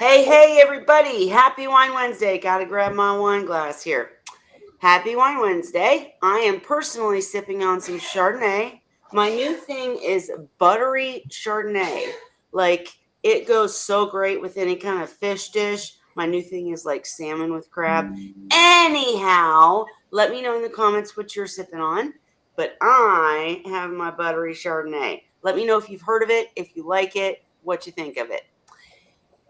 Hey, everybody. Happy Wine Wednesday. Gotta grab my wine glass here. Happy Wine Wednesday. I am personally sipping on some Chardonnay. My new thing is buttery Chardonnay. Like, it goes so great with any kind of fish dish. My new thing is like salmon with crab. Anyhow, let me know in the comments what you're sipping on. But I have my buttery Chardonnay. Let me know if you've heard of it, if you like it, what you think of it.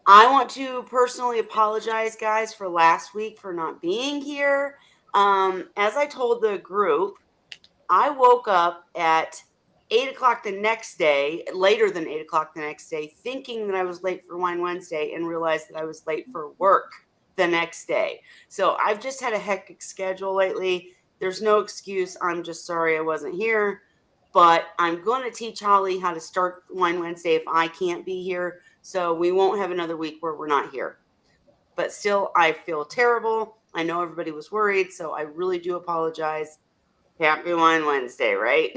I want to personally apologize, guys, for last week for not being here. As I told the group, I woke up at 8 o'clock the next day, later than 8 o'clock the next day, thinking that I was late for Wine Wednesday and realized that I was late for work the next day. So I've just had a hectic schedule lately. There's no excuse. I'm just sorry I wasn't here. But I'm going to teach Holly how to start Wine Wednesday if I can't be here. So we won't have another week where we're not here. But still, I feel terrible. I know everybody was worried, so I really do apologize. Happy Wine Wednesday, right?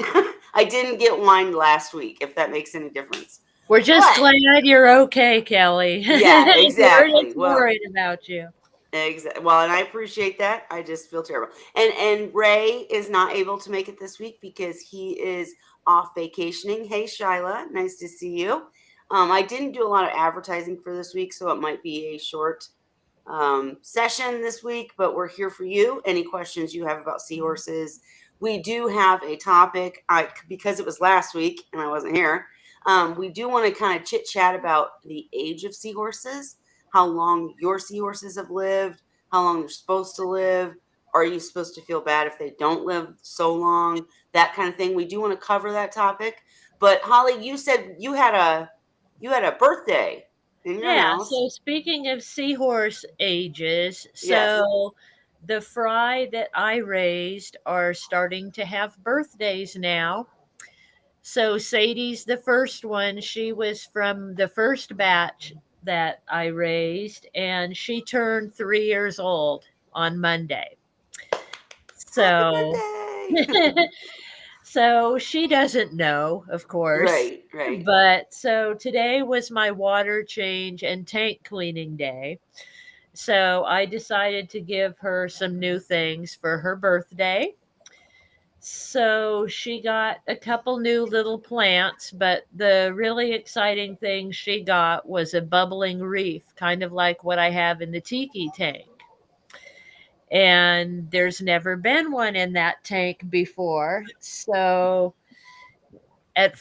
I didn't get wine last week, if that makes any difference. We're just But glad you're okay, Kelly. yeah, We're exactly. just Well, worried about you. well, and I appreciate that. I just feel terrible. And Ray is not able to make it this week because he is off vacationing. Hey, Shyla, nice to see you. I didn't do a lot of advertising for this week, so it might be a short session this week, but we're here for you. Any questions you have about seahorses? We do have a topic because it was last week and I wasn't here. We do want to kind of chit chat about the age of seahorses, how long your seahorses have lived, how long they're supposed to live. Are you supposed to feel bad if they don't live so long? That kind of thing. We do want to cover that topic. But Holly, you said you had a birthday in your Yeah, house. so speaking of seahorse ages, Yes. so the fry that I raised are starting to have birthdays now. So Sadie's the first one. She was from the first batch that I raised, and she turned 3 years old on Monday. Happy So birthday. So she doesn't know, of course. Right, right. But so today was my water change and tank cleaning day. So I decided to give her some new things for her birthday. So she got a couple new little plants, but the really exciting thing she got was a bubbling reef, kind of like what I have in the tiki tank. And there's never been one in that tank before. So at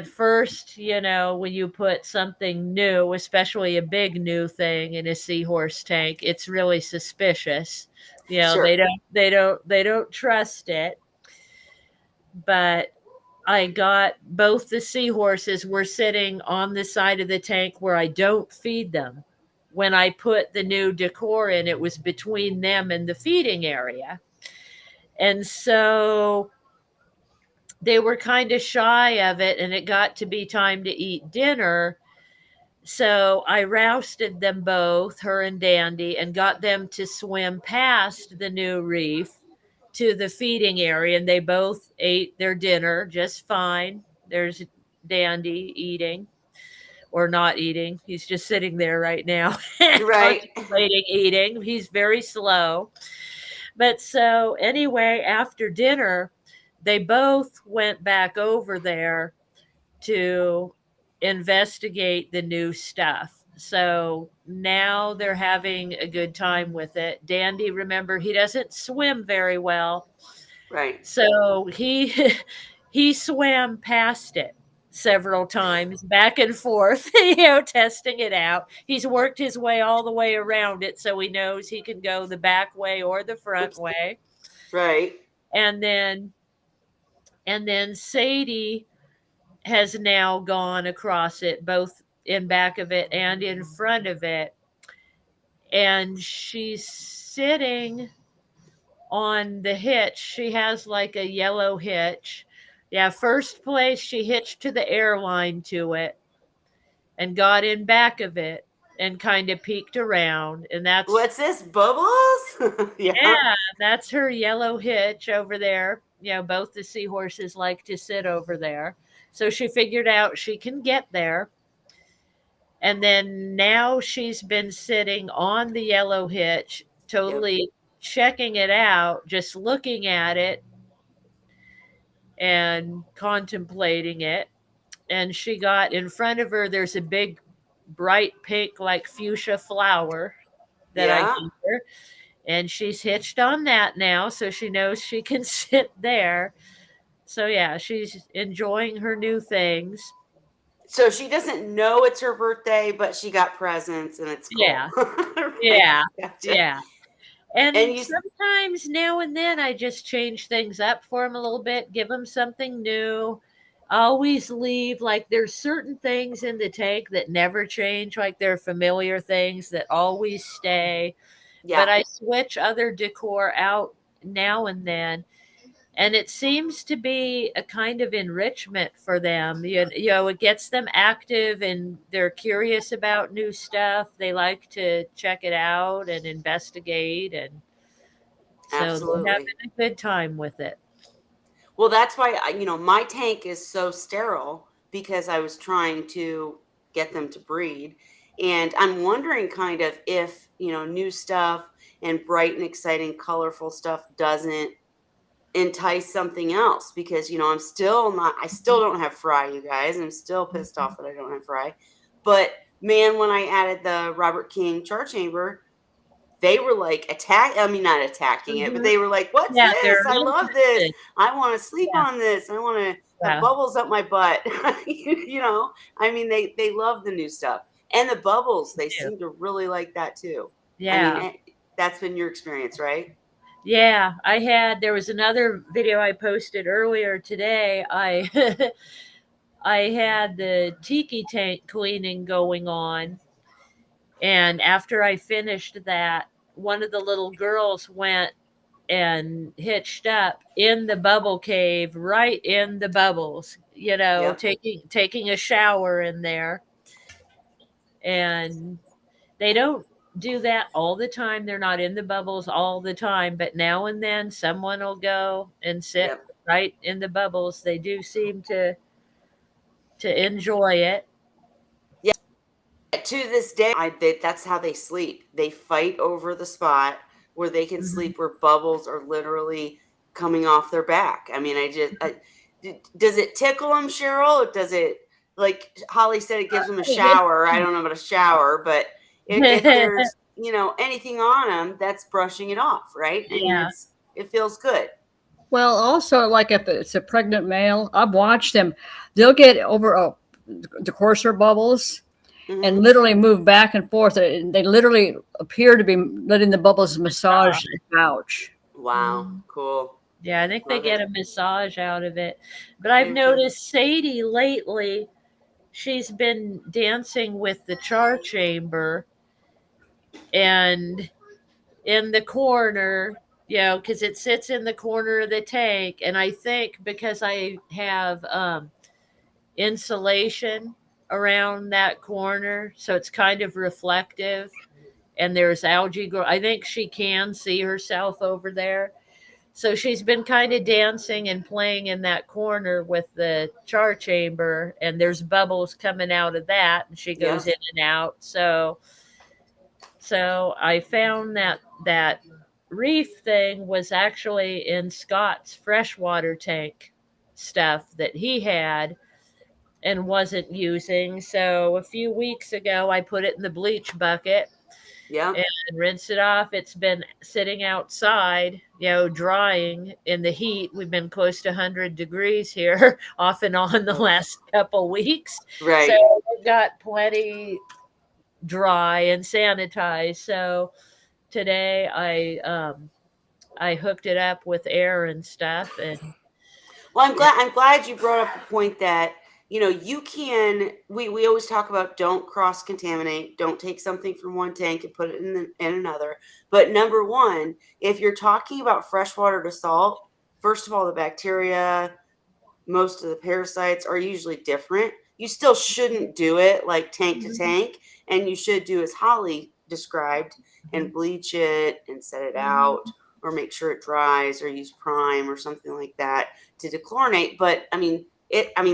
first, when you put something new, especially a big new thing in a seahorse tank, it's really suspicious. Sure. They don't trust it. But I got both the seahorses were sitting on the side of the tank where I don't feed them. When I put the new decor in, it was between them and the feeding area. And so they were kind of shy of it, and it got to be time to eat dinner. So I rousted them both, her and Dandy, and got them to swim past the new reef to the feeding area. And they both ate their dinner just fine. There's Dandy eating or not eating. He's just sitting there right now, Right. contemplating eating. He's very slow. But so, anyway, after dinner, they both went back over there to investigate the new stuff. So now they're having a good time with it. Dandy, remember, he doesn't swim very well. Right. So he he swam past it several times back and forth, testing it out. He's worked his way all the way around it so he knows he can go the back way or the front way. Right. And then Sadie has now gone across it, both in back of it and in front of it. And she's sitting on the hitch. She has like a yellow hitch. Yeah, first place, she hitched to the airline to it and got in back of it and kind of peeked around. And What's this? Bubbles? Yeah. that's her yellow hitch over there. Both the seahorses like to sit over there. So she figured out she can get there. And then now she's been sitting on the yellow hitch, Yep. totally checking it out, just looking at it and contemplating it. And she got in front of her, there's a big, bright pink, like fuchsia flower that I Yeah. gave her. And she's hitched on that now, so she knows she can sit there. So, yeah, she's enjoying her new things. So she doesn't know it's her birthday, but she got presents and it's cool. Yeah, Right. yeah, Gotcha. yeah. And And you, sometimes now and then I just change things up for them a little bit, give them something new. Always leave, like, there's certain things in the tank that never change, like they're familiar things that always stay. But yeah, I switch other decor out now and then. And it seems to be a kind of enrichment for them. It gets them active and they're curious about new stuff. They like to check it out and investigate, and so they're absolutely. having a good time with it. Well, that's why my tank is so sterile because I was trying to get them to breed. And I'm wondering kind of if, new stuff and bright and exciting, colorful stuff doesn't entice something else because, I still don't have Fry, you guys. I'm still pissed off that I don't have Fry. But man, when I added the Robert King char chamber, they were like not attacking it, but Mhm. they were like, "What's Yeah, they're this? I love this. interested. I want to sleep Yeah, on this. I want to have yeah, bubbles up my butt." I mean, they love the new stuff. And the bubbles, they they do. seem to really like that too. I mean, Yeah. that's been your experience, right? Yeah, there was another video I posted earlier today. I I had the tiki tank cleaning going on, and after I finished that, one of the little girls went and hitched up in the bubble cave, right in the bubbles, Yep. taking a shower in there. And they don't do that all the time. They're not in the bubbles all the time, but now and then someone will go and sit Yep. right in the bubbles. They do seem to enjoy it. Yeah. To this day, that's how they sleep. They fight over the spot where they can Mhm. sleep where bubbles are literally coming off their back. I mean, does it tickle them, Cheryl? Or does it, like Holly said, it gives them a It shower? I don't know about a shower, but if there's anything on them, that's brushing it off, right? I mean, Yeah. it feels good. Well, also, like if it's a pregnant male, I've watched them. They'll get over the coarser bubbles and Hmm. literally move back and forth. They literally appear to be letting the bubbles Ah, massage the couch. Wow, mm. cool. Yeah, I think they Love get it. a massage out of it. But I I've do too. noticed Sadie lately, she's been dancing with the char chamber and in the corner, because it sits in the corner of the tank. And I think because I have insulation around that corner, so it's kind of reflective, and there's algae grow. I think she can see herself over there. So she's been kind of dancing and playing in that corner with the char chamber, and there's bubbles coming out of that, and she goes Yep. in and out. So I found that reef thing was actually in Scott's freshwater tank stuff that he had and wasn't using. So a few weeks ago, I put it in the bleach bucket Yep. and rinse it off. It's been sitting outside, drying in the heat. We've been close to 100 degrees here off and on the last couple weeks. So Right. we've got plenty dry and sanitized. So today I hooked it up with air and stuff, and Well, I'm it, glad you brought up the point that you can. We always talk about don't cross contaminate, don't take something from one tank and put it in another. But number one, if you're talking about freshwater to salt, first of all, the bacteria, most of the parasites are usually different. You still shouldn't do it like tank to tank, and you should do as Holly described and bleach it and set it out or make sure it dries or use prime or something like that to dechlorinate. But I mean,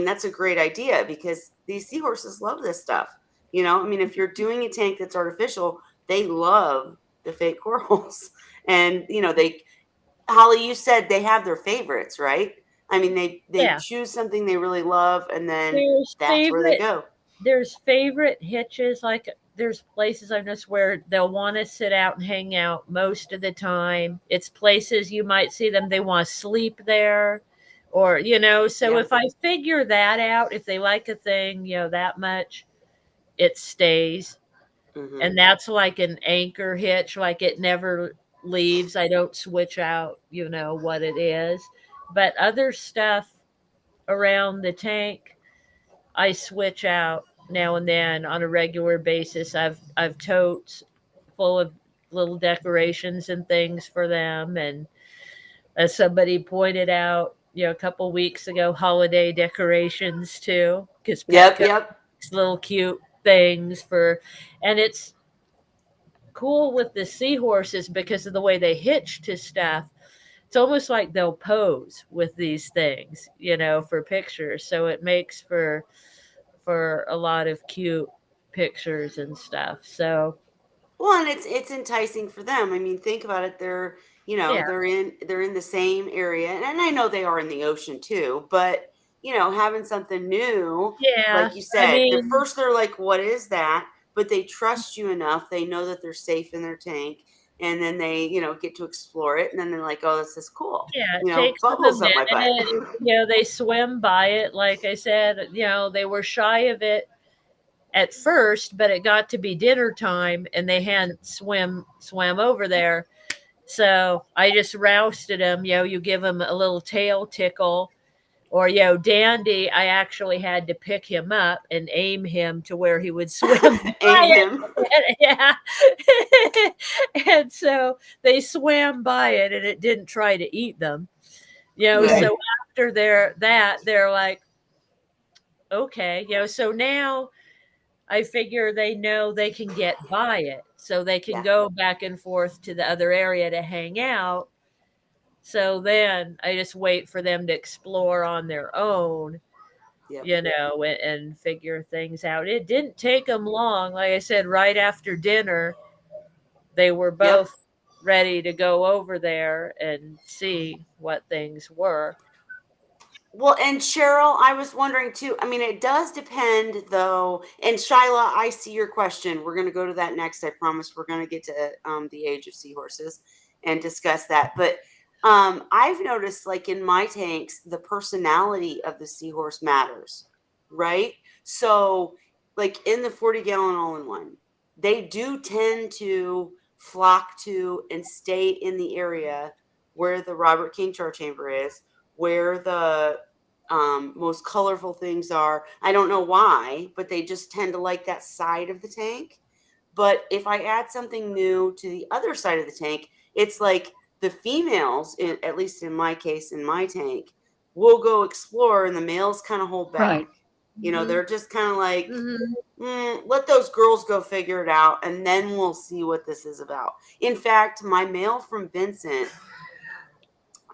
that's a great idea because these seahorses love this stuff. You know, I mean, if you're doing a tank that's artificial, they love the fake corals. And, you know, Holly, you said they have their favorites, right? I mean, they Yeah. choose something they really love, and then There's that's where they favorite go. there's favorite hitches, like there's places I noticed where they'll want to sit out and hang out most of the time. It's places you might see them, they want to sleep there, or so Yeah. if I figure that out, if they like a thing, that much, it stays. Hmm. And that's like an anchor hitch, like it never leaves. I don't switch out, what it is. But other stuff around the tank, I switch out now and then on a regular basis. I've totes full of little decorations and things for them, and as somebody pointed out, a couple weeks ago, holiday decorations too, because Yep. Petco Yep. makes little cute things for, and it's cool with the seahorses because of the way they hitch to stuff. It's almost like they'll pose with these things, for pictures. So it makes for a lot of cute pictures and stuff. So Well, and it's enticing for them. I mean, think about it. They're, you know, yeah, they're in the same area, and I know they are in the ocean too. But having something new, yeah. like you I said, mean, they're like, "What is that?" But they trust you enough. They know that they're safe in their tank, and then they, get to explore it, and then they're like, "Oh, this is cool." yeah, it takes them a Bubbles up my butt. minute. They swim by it. Like I said, they were shy of it at first, but it got to be dinner time, and they hadn't swam over there. So I just rousted him. You give him a little tail tickle. Or, Dandy, I actually had to pick him up and aim him to where he would swim by Aim it. him. Yeah. And so they swam by it and it didn't try to eat them. Good. So after they're like, okay, so now I figure they know they can get by it. So they can Yeah. go back and forth to the other area to hang out. So then I just wait for them to explore on their own, Yep. and figure things out. It didn't take them long. Like I said, right after dinner, they were Yep. both ready to go over there and see what things were. Well, and Cheryl, I was wondering too. I mean, it does depend though. And Shyla, I see your question. We're going to go to that next. I promise we're going to get to the age of seahorses and discuss that. But I've noticed, like in my tanks, the personality of the seahorse matters, right? So, like in the 40-gallon all-in-one, they do tend to flock to and stay in the area where the Robert King char chamber is, where the most colorful things are. I don't know why, but they just tend to like that side of the tank. But if I add something new to the other side of the tank, it's like the females, at least in my case, in my tank, will go explore and the males kind of hold back. Right. Hmm. They're just kind of like, Hmm. let those girls go figure it out, and then we'll see what this is about. In fact, my male from Vincent,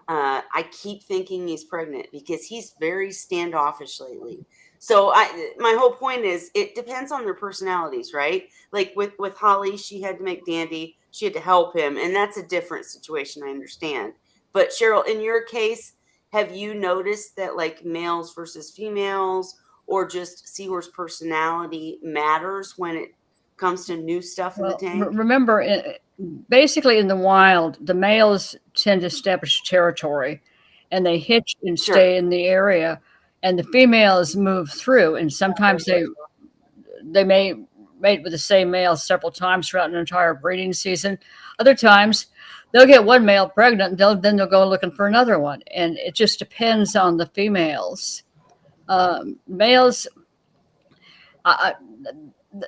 I keep thinking he's pregnant because he's very standoffish lately. So my whole point is, it depends on their personalities, right? Like with Holly, she had to make Dandy, she had to help him, and that's a different situation. I understand, but Cheryl, in your case, have you noticed that like males versus females, or just seahorse personality matters when it comes to new stuff in the Well, tank? remember, basically in the wild, the males tend to establish territory, and they hitch and Sure. stay in the area, and the females move through. And sometimes they may mate with the same male several times throughout an entire breeding season. Other times, they'll get one male pregnant, and then they'll go looking for another one, and it just depends on the females. Males, I,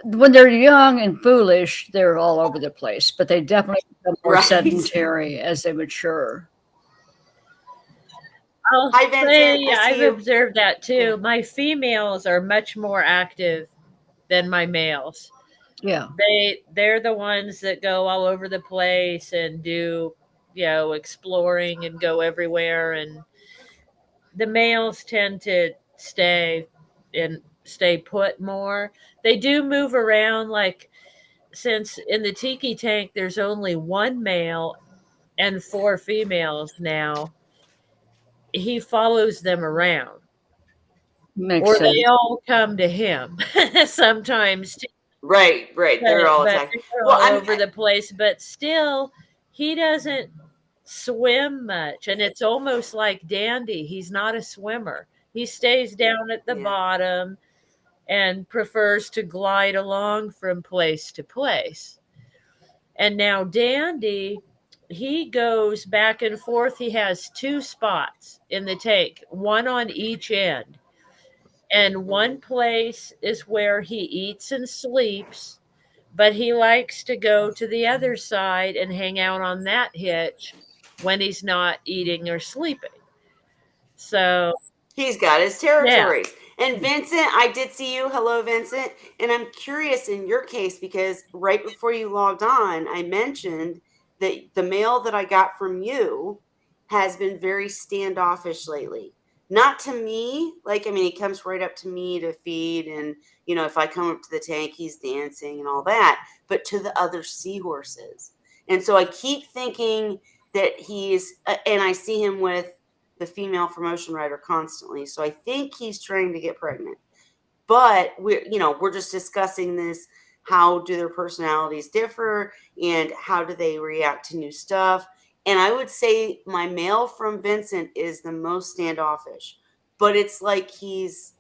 when they're young and foolish, they're all over the place, but they definitely become more Right. sedentary as they mature. I'll Hi, Vincent. say I see I've you. observed that Yeah. too. My females are much more active than my males. Yeah. They're the ones that go all over the place and do, exploring and go everywhere, and the males tend to stay in stay put more. They do move around, like since in the tiki tank there's only one male and four females now, he follows them around, Makes or they sense. all come to him sometimes too, Right. They're all but attacked. they're Well, all over the place. But still, he doesn't swim much, and it's almost like Dandy. He's not a swimmer. He stays down at the yeah. bottom and prefers to glide along from place to place. And now Dandy, he goes back and forth. He has two spots in the tank, one on each end. And one place is where he eats and sleeps, but he likes to go to the other side and hang out on that hitch when he's not eating or sleeping. So, He's got his yeah. territories. And Vincent, I did see you. Hello, Vincent. And I'm curious in your case because right before you logged on, I mentioned that the mail that I got from you has been very standoffish lately. Not to me, like, I mean, he comes right up to me to feed. And, if I come up to the tank, he's dancing and all that, but to the other seahorses. And so I keep thinking that and I see him with the female promotion rider constantly. So I think he's trying to get pregnant. But we're just discussing this. How do their personalities differ and how do they react to new stuff? And I would say my male from Vincent is the most standoffish, but it's like he's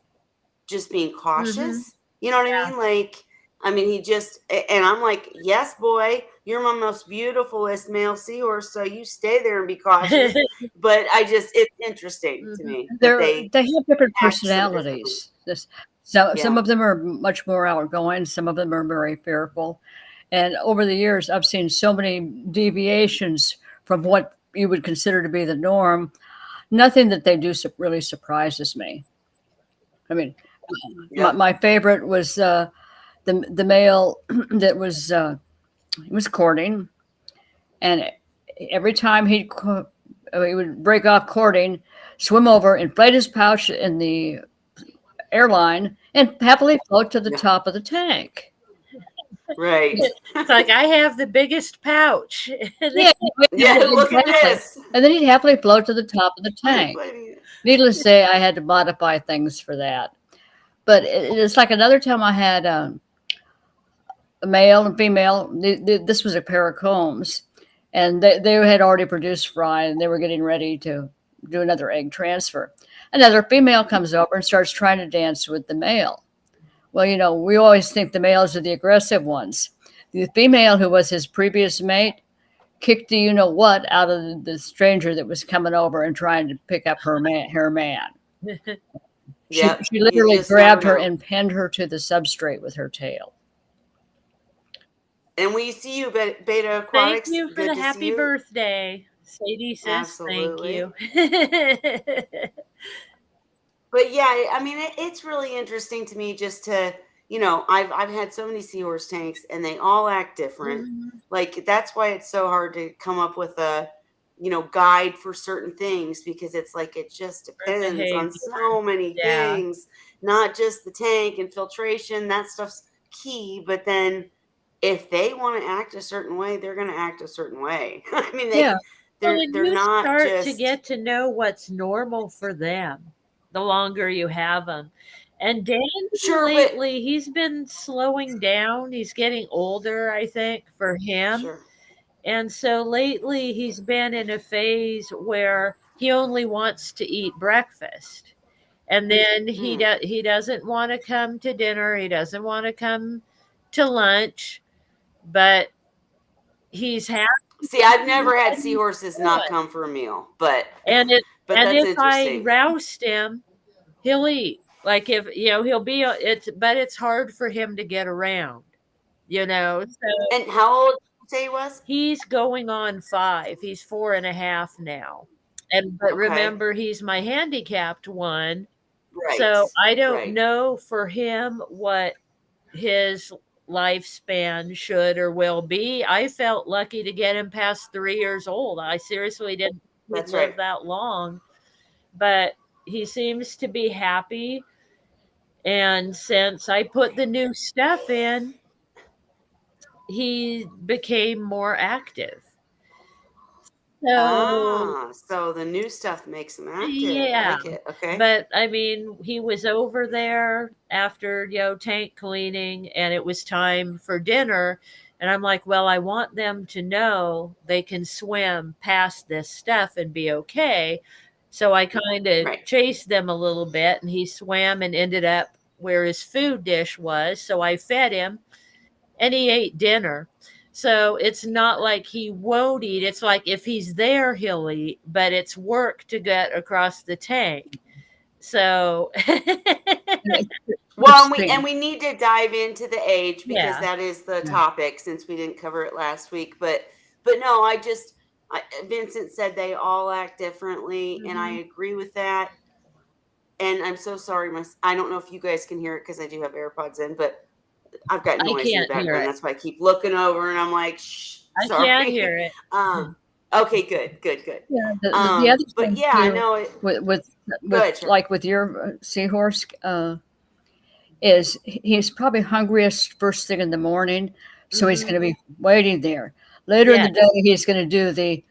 just being Hmm. cautious. You know what I mean? Like, I mean, and I'm like, yes, boy, you're my most beautifulest male seahorse, so you stay there and be cautious. But it's interesting to me that they They have different act so differently. personalities. Some Yeah. of them are much more outgoing. Some of them are very fearful. And over the years, I've seen so many deviations from what you would consider to be the norm. Nothing that they do really surprises me. I mean, Yep. my favorite was the male that was courting, and every time he would break off courting, swim over, inflate his pouch in the airline, and happily float to the Yeah. top of the tank. Right. It's like I have the biggest pouch. Yeah, Yeah. Look at exactly. this. And then he'd happily float to the top of the I'm tank. inflating it. Needless to say, I had to modify things for that. But it's like another time I had a male and female. This was a pair of combs, and they had already produced fry, and they were getting ready to do another egg transfer. Another female comes over and starts trying to dance with the male. Well, we always think the males are the aggressive ones. The female, who was his previous mate, kicked the what out of the stranger that was coming over and trying to pick up her man. She Yep. she You literally just never grabbed her know. and pinned her to the substrate with her tail. And we see you, Beta Thank Aquatics. you for Good the to see happy you. birthday. Sadie says thank Absolutely. you. But yeah, I mean, it's really interesting to me just to, I've had so many seahorse tanks and they all act different. Mhm. Like that's why it's so hard to come up with a, guide for certain things because it's like it just For depends on behavior. so many Yeah. things, not just the tank and filtration. That stuff's key, but then if they want to act a certain way, they're going to act a certain way. I mean, Yeah, Well, they're and they're you not start to just get to know what's normal for them the longer you have them. And Dandy sure, but lately, he's been slowing down. He's getting older, I think, for him. sure. And so lately, he's been in a phase where he only wants to eat breakfast. And then Mm. he doesn't want to come to dinner. He doesn't want to come to lunch, but he's happy See, I've never had what he's seahorses not doing. come for a meal, but And it but and that's if I interesting. roust him, he'll eat. Like if he'll be it's but it's hard for him to get around, So And how old did you say he was? he's going on 5. He's 4.5 now. And but Okay. remember, he's my handicapped one. Right. So I don't Right. know for him what his lifespan should or will be. I felt lucky to get him past 3 years old. I seriously didn't think he'd That's right. live that long, but he seems to be happy, And since I put the new stuff in, he became more active. So So the new stuff makes them active. I yeah, like it. Okay. but I mean, he was over there after, tank cleaning, and it was time for dinner. And I'm like, well, I want them to know they can swim past this stuff and be okay. So I kind of Right. chased them a little bit, and he swam and ended up where his food dish was. So I fed him, and he ate dinner. So it's not like he won't eat. It's like if he's there, he'll eat, but it's work to get across the tank. So, Well, Interesting. we need to dive into the age because yeah. that is the Yeah. topic since we didn't cover it last week. But no, Vincent said they all act differently, and I Mhm. agree with that. And I'm so sorry, I don't know if you guys can hear it because I do have AirPods in, but I've got I noise in the can't hear background. it. That's why I keep looking over, and I'm like, shh, I can't sorry. hear it. Okay, good. Yeah. The other But thing yeah, I too, know it. Go with ahead, Cheryl. like with your seahorse, is he's probably hungriest first thing in the morning, so he's Mhm. going to be waiting there. Later in Yeah, the day, he's going to do the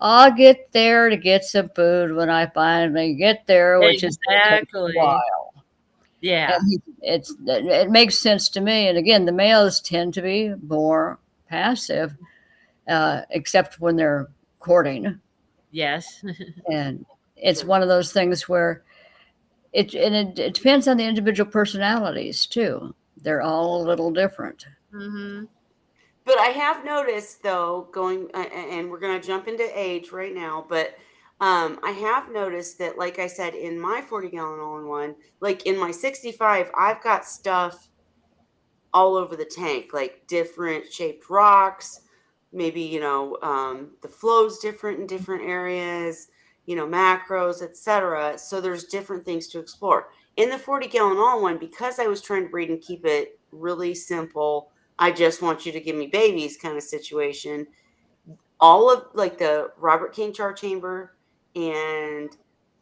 "I'll get there to get some food when I finally get there," which is going to take a exactly. while. Yeah. And it makes sense to me. And again, the males tend to be more passive, except when they're courting. Yes. And it's Sure. one of those things where it depends on the individual personalities too. They're all a little different. Mhm. But I have noticed though, and we're going to jump into age right now, but I have noticed that, like I said, in my 40-gallon all-in-one, like in my 65, I've got stuff all over the tank, like different shaped rocks. Maybe, the flow's different in different areas, macros, etc. So there's different things to explore. In the 40-gallon all-in-one, because I was trying to breed and keep it really simple, I just want you to give me babies kind of situation. All of like the Robert King char chamber and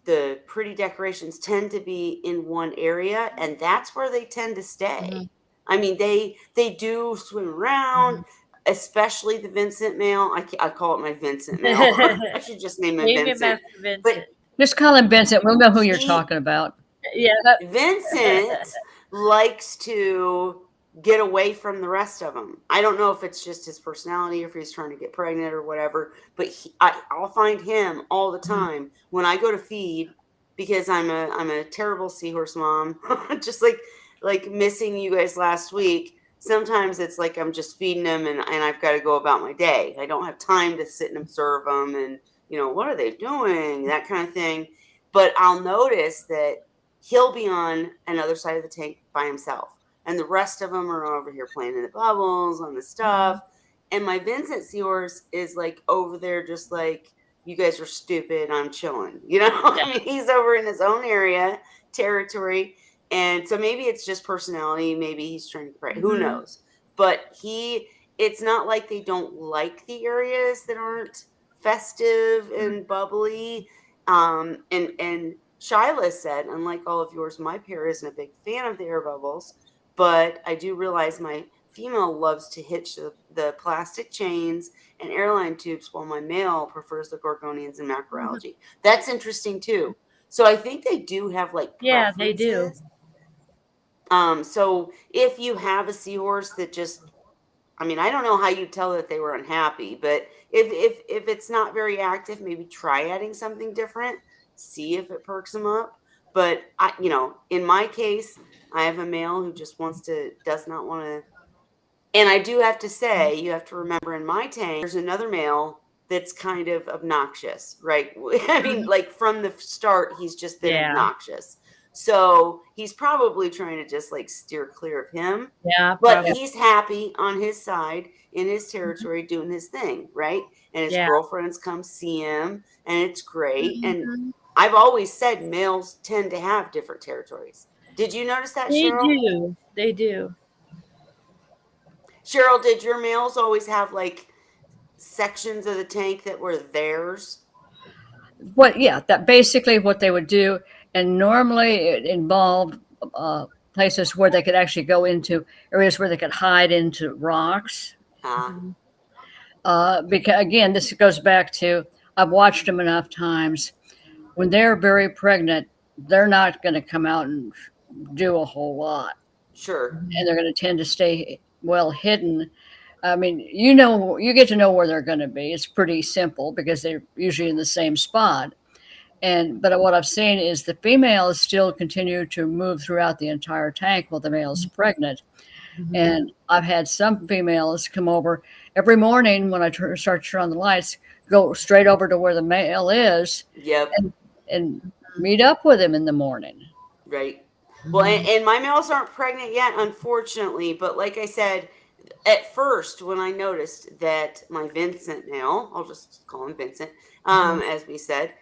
the pretty decorations tend to be in one area, and that's where they tend to Mhm. stay. I mean, they do swim around, Mhm. especially the Vincent male. I call it my Vincent male. I should just name him Name him Vincent. after But Vincent. Just call him Vincent. We'll know who you're he talking about. Yeah. Vincent likes to get away from the rest of them. I don't know if it's just his personality or if he's trying to get pregnant or whatever, but I'll find him all the Mhm. time when I go to feed because I'm a terrible seahorse mom, just like missing you guys last week. Sometimes it's like I'm just feeding them and I've got to go about my day. I don't have time to sit and observe them and what are they doing, that kind of thing. But I'll notice that he'll be on another side of the tank by himself. And the rest of them are over here playing in the bubbles, on the stuff. Mhm. And my Vincent Seahorse is like over there, just like, you guys are stupid. I'm chilling. Yeah. I mean, he's over in his own area, territory. And so maybe it's just personality. Maybe he's trying to pray. Who Mhm. knows? But it's not like they don't like the areas that aren't festive Mhm. and bubbly. And Shyla said, unlike all of yours, my pair isn't a big fan of the air bubbles, but I do realize my female loves to hitch the plastic chains and airline tubes, while my male prefers the gorgonians and Mhm. macroalgae. That's interesting too. So I think they do have like Yeah, they do. preferences. So if you have a seahorse that just, I mean, I don't know how you tell that they were unhappy, but if it's not very active, maybe try adding something different, see if it perks them up. But in my case, I have a male who just does not want to. And I do have to say, you have to remember in my tank, there's another male that's kind of obnoxious, right? I mean, Mhm. like from the start, he's just been Yeah. obnoxious. So he's probably trying to just like steer clear of him. Yeah, But probably. he's happy on his side in his Mhm. territory doing his thing, right? And his Yeah. girlfriends come see him, and it's great. And Mhm. I've always said males tend to have different territories. Did you notice that, They Cheryl? do. They do. Cheryl, did your males always have like sections of the tank that were theirs? What? Yeah, that basically what they would do, and normally it involved places where they could actually go into areas where they could hide into rocks. Ah, Mhm. Because again, this goes back to I've watched them enough times. When they're very pregnant, they're not going to come out and do a whole lot, sure. and they're going to tend to stay well hidden. I mean, you know, you get to know where they're going to be. It's pretty simple because they're usually in the same spot. And but what I've seen is the females still continue to move throughout the entire tank while the male's pregnant. Mhm. And I've had some females come over every morning when I start to turn on the lights, go straight over to where the male is Yep. and, and meet up with him in the morning. Right. Well, Mhm. and my males aren't pregnant yet, unfortunately. But like I said, at first, when I noticed that my Vincent male, I'll just call him Vincent, Mhm. as we said,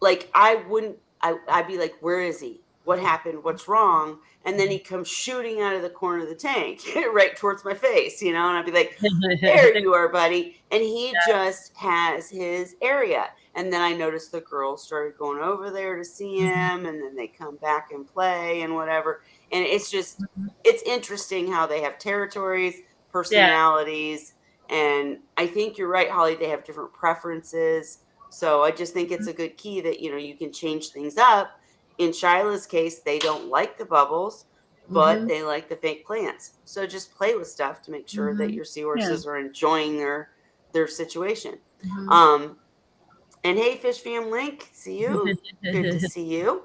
like I wouldn't, I'd be like, where is he? What happened? What's wrong? And then he comes shooting out of the corner of the tank, right towards my face, and I'd be like, there you are, buddy. And he just has his area. And then I noticed the girls started going over there to see him, and then they come back and play and whatever. And it's just, it's interesting how they have territories, Yeah. personalities. And I think you're right, Holly, they have different preferences. So I just think it's a good key that, you can change things up. In Shiloh's case, they don't like the bubbles, but Mhm. they like the fake plants. So just play with stuff to make sure that Mhm. your Yeah. seahorses are enjoying their situation. Mhm. Um, and hey, Fish Fam Link, see you. Good to see you.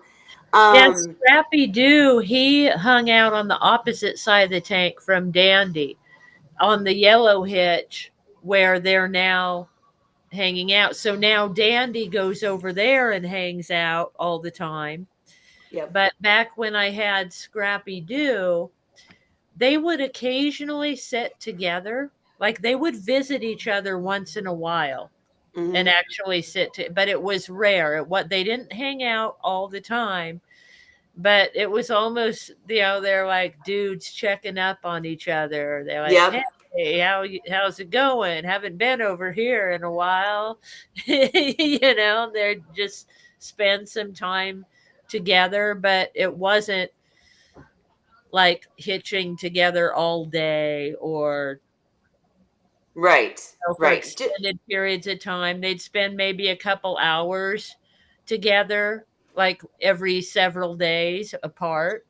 Yeah, Um, Scrappy Doo, he hung out on the opposite side of the tank from Dandy on the yellow hitch where they're now hanging out. So now Dandy goes over there and hangs out all the time. yep. But back when I had Scrappy Doo, they would occasionally sit together. Like they would visit each other once in a while and Hmm. actually but it was rare. What they didn't hang out all the time, but it was almost, they're like dudes checking up on each other. They're like, Yep. hey, how's it going? Haven't been over here in a while. They're just spend some time together, but it wasn't like hitching together all day or Right. for Right. extended periods of time. They'd spend maybe a couple hours together, like every several days apart.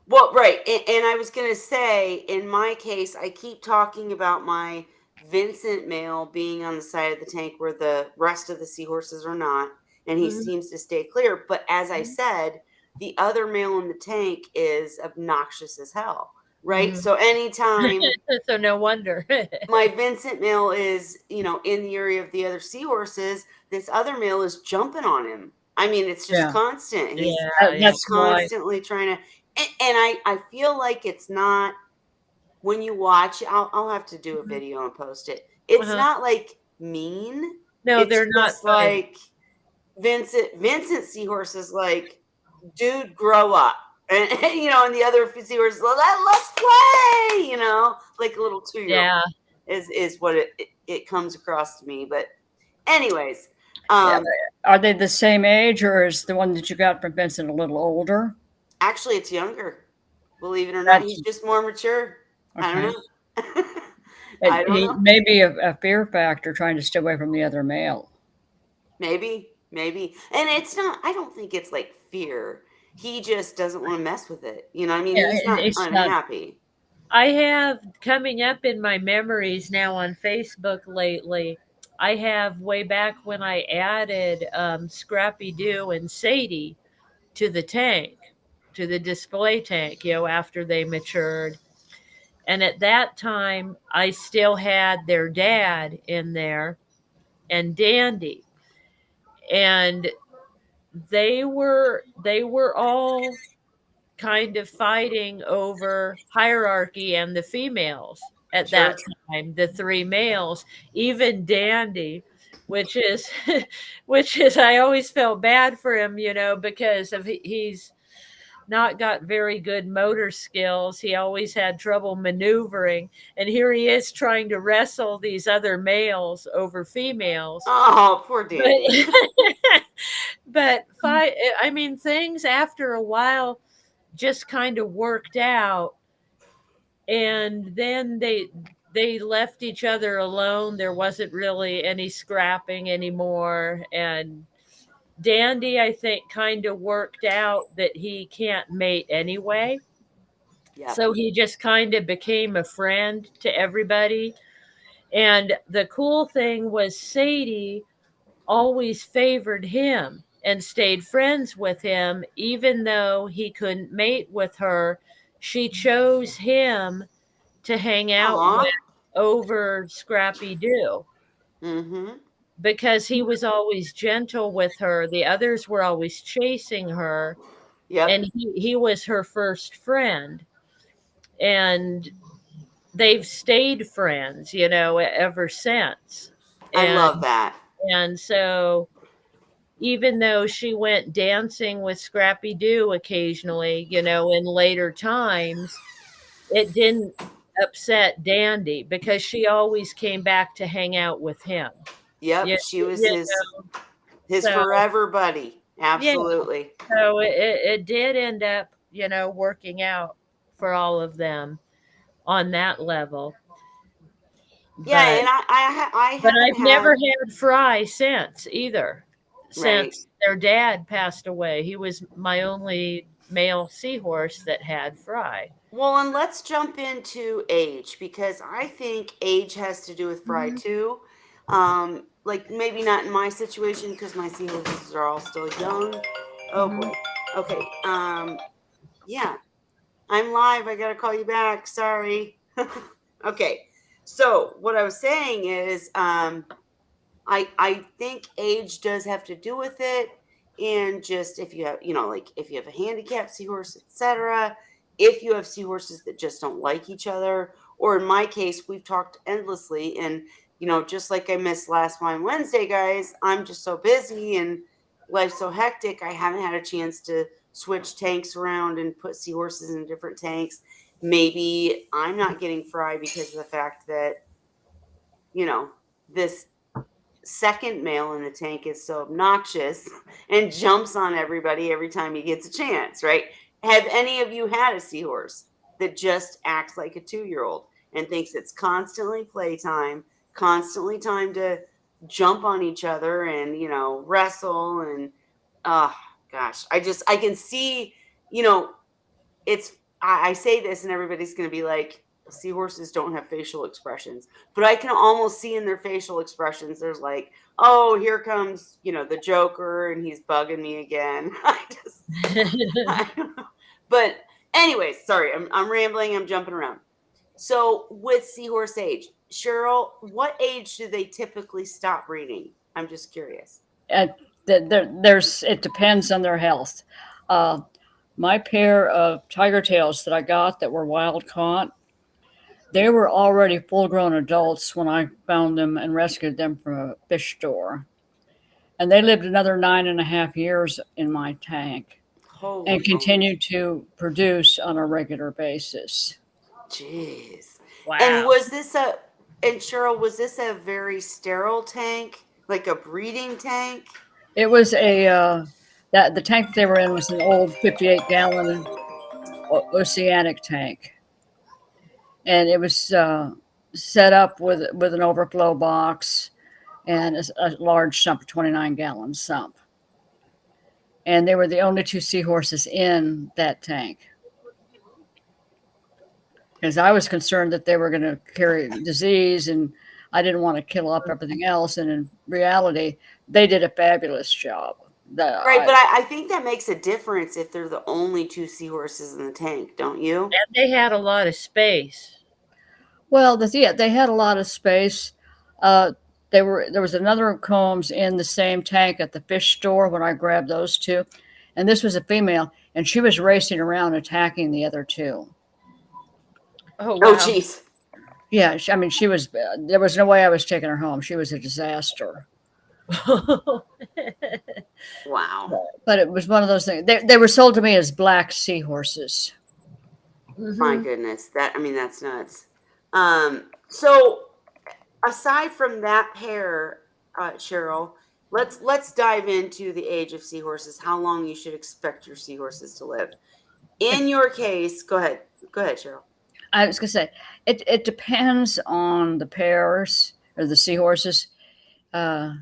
Well, right. And I was going to say, in my case, I keep talking about my Vincent male being on the side of the tank where the rest of the seahorses are not, and he Mhm. seems to stay clear. But as I said, the other male in the tank is obnoxious as hell, right? Mhm. So anytime So no wonder. my Vincent male is, in the area of the other seahorses, this other male is jumping on him. I mean, it's just Yeah. constant. He's Yeah, yeah. he's That's Boy. constantly trying to, and I feel like it's not when you watch. I'll have to do a Mhm. video and post it. It's Uh-huh. not like mean. No, It's they're not just fighting. like Vincent seahorse is like, dude, grow up. And and the other seahorse, let's play. Like a little 2-year-old Yeah. is what it comes across to me. But anyways, yeah. um, Are they the same age, or is the one that you got from Vincent a little older? actually, it's younger. Believe it or not, That's he's just more mature. I don't okay. know. It, I don't he know. may be a fear factor trying to stay away from the other male. Maybe, and it's not. I don't think it's like fear. He just doesn't want to mess with it. You know what I mean? Yeah, He's not it's not. unhappy. I have coming up in my memories now on Facebook lately. I have way back when I added Scrappy Doo and Sadie to the tank, to the display tank, after they matured. And at that time, I still had their dad in there and Dandy. And they were all kind of fighting over hierarchy and the females at that Sure. time, the three males, even Dandy, which is which is I always felt bad for him, because of he's not got very good motor skills. He always had trouble maneuvering, and here he is trying to wrestle these other males over females. Oh, poor But Dandy. I mean, things after a while just kind of worked out, and then they left each other alone. There wasn't really any scrapping anymore, and Dandy, I think, kind of worked out that he can't mate anyway. Yep. So he just kind of became a friend to everybody. And the cool thing was Sadie always favored him and stayed friends with him, even though he couldn't mate with her. She chose him to hang out with Aw. over Scrappy Doo Mm-hmm. because he was always gentle with her. The others were always chasing her, Yep. and he was her first friend. And they've stayed friends, ever since. I And love that. and so even though she went dancing with Scrappy Doo occasionally, in later times, it didn't upset Dandy because she always came back to hang out with him. Yep. Yeah, She was his so forever buddy. yeah, Absolutely. so it did end up, working out for all of them on that level. Yeah, But and I but happen to I've never have had Fry since either. right. Since their dad passed away, he was my only male seahorse that had Fry. Well, and let's jump into age because I think age has to do with fry Mhm. too. Like maybe not in my situation because my seahorses are all still young. Oh Mhm. boy. Okay. Yeah, I'm live. I gotta call you back. Sorry. Okay. So what I was saying is, I think age does have to do with it, and just if you have, like if you have a handicapped seahorse, etc. If you have seahorses that just don't like each other, or in my case, we've talked endlessly, and just like I missed last Wine Wednesday, guys, I'm just so busy and life's so hectic. I haven't had a chance to switch tanks around and put seahorses in different tanks. Maybe I'm not getting fry because of the fact that this second male in the tank is so obnoxious and jumps on everybody every time he gets a chance, right? Have any of you had a seahorse that just acts like a 2-year-old and thinks it's constantly playtime, constantly time to jump on each other and, wrestle and oh gosh, I can see, you know, it's I say this and everybody's going to be like, seahorses don't have facial expressions, but I can almost see in their facial expressions there's like, oh, here comes the Joker and he's bugging me again. I don't know. But anyways, sorry, I'm rambling, I'm jumping around. So with seahorse age, Cheryl, what age do they typically stop breeding? I'm just curious. And there's it depends on their health. Uh, my pair of tiger tails that I got that were wild caught, they were already full grown adults when I found them and rescued them from a fish store. And they lived another 9.5 years in my tank Holy and moly. continued to produce on a regular basis. Jeez. And Wow. was this a and Cheryl, was this a very sterile tank? Like a breeding tank? It was a that the tank that they were in was an old 58-gallon oceanic tank, and it was set up with an overflow box and a large sump, 29-gallon sump. And they were the only two seahorses in that tank because I was concerned that they were going to carry disease and I didn't want to kill up everything else. And in reality, they did a fabulous job. Right, but I think that makes a difference if they're the only two seahorses in the tank, don't you? And they had a lot of space. Well, yeah, they had a lot of space. Uh, there was another combs in the same tank at the fish store when I grabbed those two, and this was a female, and she was racing around attacking the other two. Oh, Oh, wow. geez. Yeah, I mean, she was. There was no way I was taking her home. She was a disaster. Wow. But it was one of those things. They were sold to me as black seahorses. My Hmm. goodness. That's nuts. So aside from that pair, Cheryl, let's dive into the age of seahorses, how long you should expect your seahorses to live. In your case, go ahead. Go ahead, Cheryl. I was gonna say it depends on the pairs or the seahorses. Uh,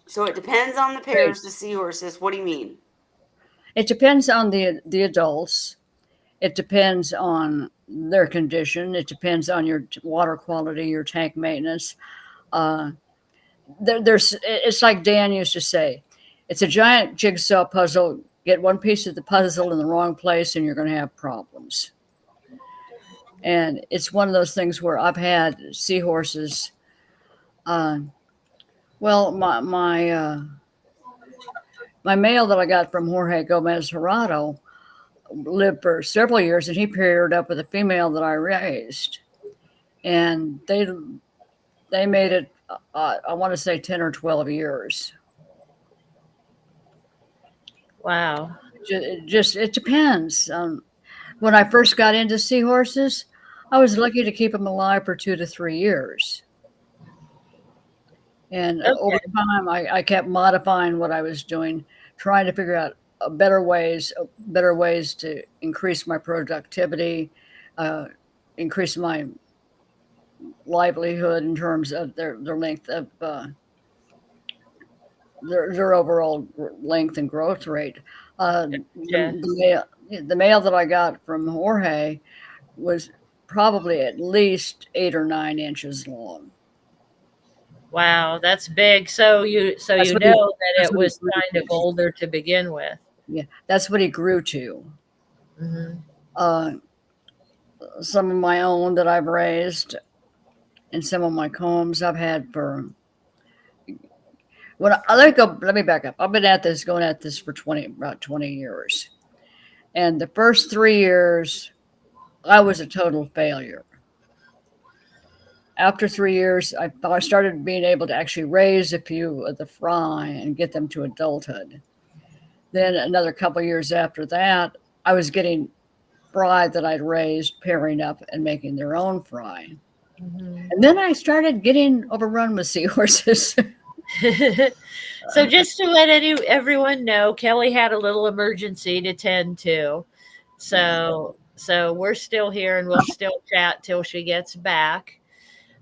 So it depends on the Right. pairs, the seahorses. What do you mean? It depends on the adults. It depends on their condition. It depends on your water quality, your tank maintenance. Uh, there's it's like Dan used to say, it's a giant jigsaw puzzle. Get one piece of the puzzle in the wrong place, and you're going to have problems. And it's one of those things where I've had seahorses. Uh, well, my male that I got from Jorge Gomez Gerardo lived for several years, and he paired up with a female that I raised, and they made it. I want to say 10 or 12 years. Wow. Just it depends. When I first got into seahorses, I was lucky to keep them alive for 2 to 3 years. And over Okay. time, I kept modifying what I was doing, trying to figure out better ways to increase my productivity, uh, increase my livelihood in terms of their length of their overall length and growth rate. Yeah. The male that I got from Jorge was probably at least 8 or 9 inches long. Wow, that's big. So That's you what he know that that's it what he was grew kind of to. older to begin with. Yeah, that's what he grew to. Hmm. Uh, some of my own that I've raised and some of my combs I've had for let me back up. I've been at this going at this for about 20 years. And the first 3 years I was a total failure. After 3 years, I started being able to actually raise a few of the fry and get them to adulthood. Then another couple years after that, I was getting fry that I'd raised pairing up and making their own fry. Hmm. And then I started getting overrun with seahorses. So just to let everyone know, Kelly had a little emergency to tend to. So we're still here and we'll still chat till she gets back.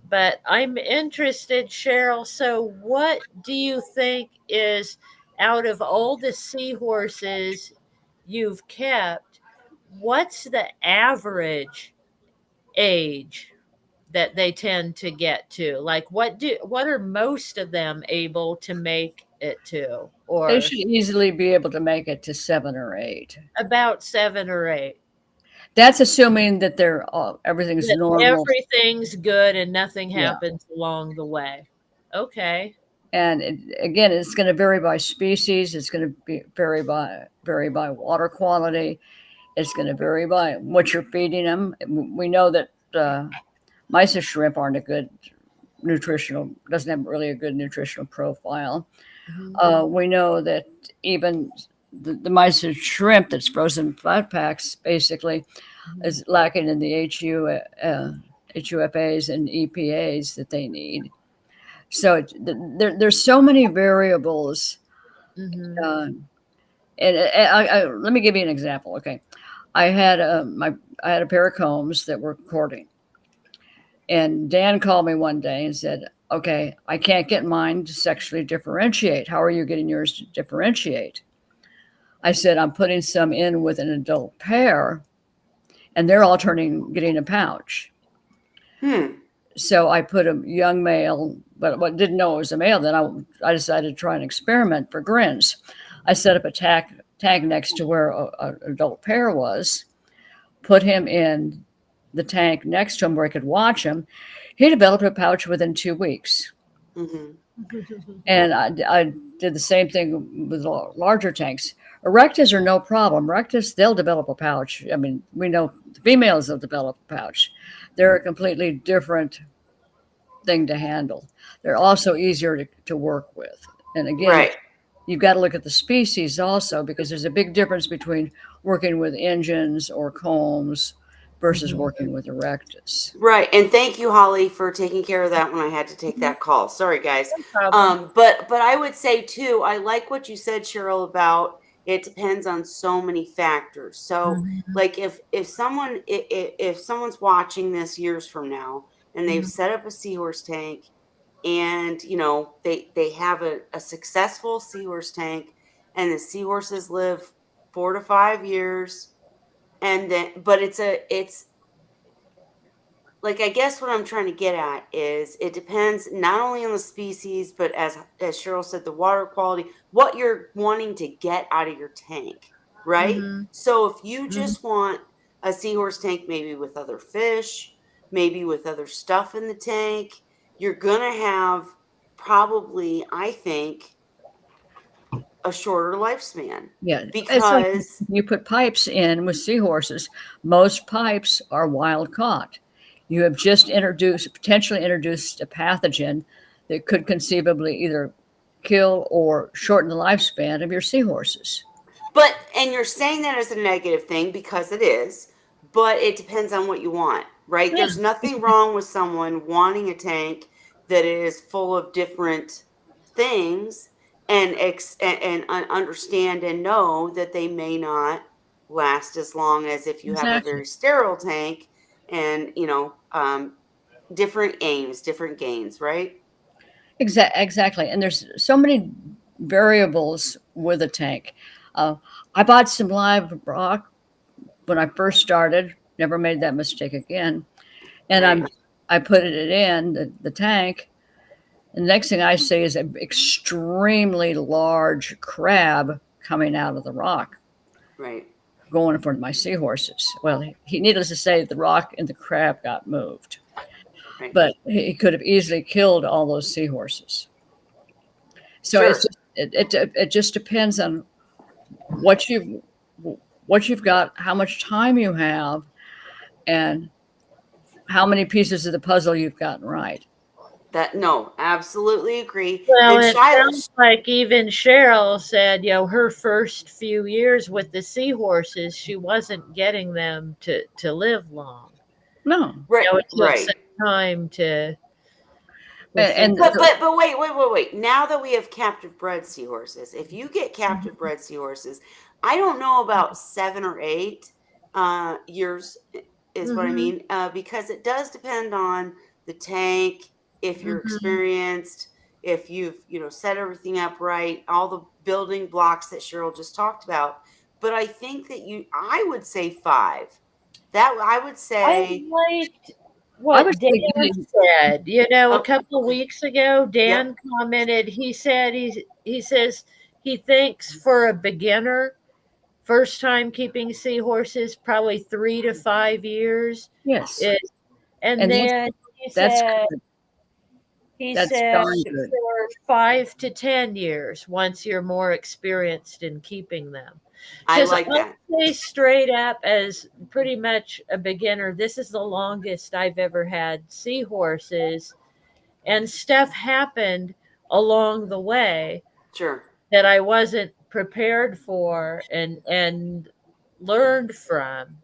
But I'm interested, Cheryl. So what do you think is out of all the seahorses you've kept, what's the average age that they tend to get to? Like what are most of them able to make it to? They Or should easily be able to make it to 7 or 8. about 7 or 8. That's assuming that everything's That normal. everything's good and nothing Yeah. happens along the way. Okay. And again, it's going to vary by species. It's going to vary by water quality. It's going to vary by what you're feeding them. We know that mysis shrimp aren't a good doesn't have really a good nutritional profile. Mhm. We know that even the mysis shrimp that's frozen flat packs basically Mhm. is lacking in the HUFAs and EPAs that they need. So there's so many variables. Mhm. Uh, and let me give you an example. Okay, I had I had a pair of combs that were courting, and Dan called me one day and said, "Okay, I can't get mine to sexually differentiate. How are you getting yours to differentiate?" I said, "I'm putting some in with an adult pair, and they're all getting a pouch." Hmm. So I put a young male, but what didn't know it was a male. Then I decided to try an experiment for grins. I set up a tag next to where an adult pair was, put him in the tank next to him where I could watch him. He developed a pouch within 2 weeks. Hmm. And I did the same thing with larger tanks. Erectus are no problem. Erectus, they'll develop a pouch. I mean, we know the females will develop a pouch. They're a completely different thing to handle. They're also easier to work with. And again, Right. you've got to look at the species also because there's a big difference between working with engines or combs versus working with erectus. Right. And thank you, Holly, for taking care of that when I had to take that call. Sorry, guys. No problem. But I would say too, I like what you said, Cheryl, about it depends on so many factors. So Mhm. like if someone if someone's watching this years from now and they've Mhm. set up a seahorse tank and they have a successful seahorse tank and the seahorses live 4 to 5 years and then but it's like I guess what I'm trying to get at is it depends not only on the species, but as Cheryl said, the water quality, what you're wanting to get out of your tank, right? Mhm. So if you Mhm. just want a seahorse tank, maybe with other fish, maybe with other stuff in the tank, you're gonna have probably, I think, a shorter lifespan Yeah, it's like because you put pipes in with seahorses. Most pipes are wild caught. You have just potentially introduced a pathogen that could conceivably either kill or shorten the lifespan of your seahorses. And you're saying that as a negative thing because it is, but it depends on what you want, right? Yeah, There's nothing wrong with someone wanting a tank that is full of different things and understand and know that they may not last as long as if you have a exactly. very sterile tank and different aims, different gains, right? Exactly. And there's so many variables with a tank. Uh, I bought some live rock when I first started. Never made that mistake again. And Right, I put it in the tank. And the next thing I see is an extremely large crab coming out of the rock, right, going for my seahorses. Well, needless to say, the rock and the crab got moved, right. but he could have easily killed all those seahorses. So Sure. it just depends on what you've what you've got, how much time you have, and how many pieces of the puzzle you've gotten right. That no, absolutely agree. Well, And it Shiloh, sounds like even Cheryl said, her first few years with the seahorses, she wasn't getting them to live long. No, right, It took right. some time to with and, things. and But wait. Now that we have captive bred seahorses, if you get captive Mhm. bred seahorses, I don't know about 7 or 8 years is what I Mhm. mean, because it does depend on the tank, if you're Mhm. experienced, if you've set everything up right, all the building blocks that Cheryl just talked about. But I think that I would say 5. That I would I say liked I would what Dan say getting said. A oh, couple of weeks ago, yep. Dan commented. He says he thinks for a beginner, first time keeping seahorses, probably 3 to 5 years yes, is, and and then he that's said good. he That's said darn good. for 5 to 10 years once you're more experienced in keeping them. I Because like I'll that. say straight up, as pretty much a beginner, this is the longest I've ever had seahorses, and stuff happened along the way Sure. that I wasn't prepared for and learned from.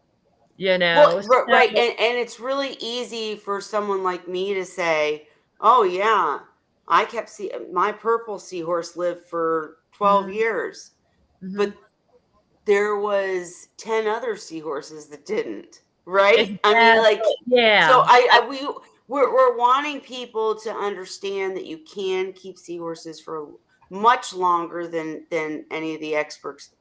Well, right, So and it's really easy for someone like me to say, "Oh yeah, I kept my purple seahorse lived for 12 mhm, years," mhm. but there was 10 other seahorses that didn't, right? I mean, like, Exactly. so Yeah. we're wanting people to understand that you can keep seahorses for much longer than any of the experts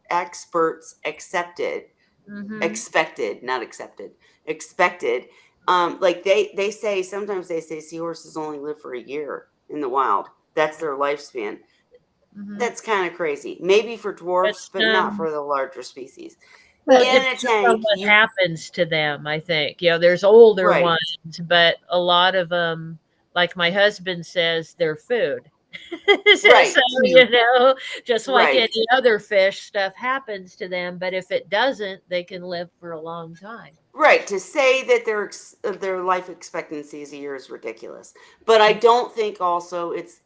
Mhm. expected, not accepted, expected. Like they say sometimes they say seahorses only live for a year in the wild. That's their lifespan. Mhm. That's kind of crazy. Maybe for dwarfs, It's but not for the larger species. well, But In it a depends on tank, what you happens to them, I think. There's older right, ones, but a lot of them, like my husband says, they're food. So, right, just like right. any other fish, stuff happens to them, but if it doesn't, they can live for a long time. Right, to say that their life expectancy is a year is ridiculous. But I don't think also it's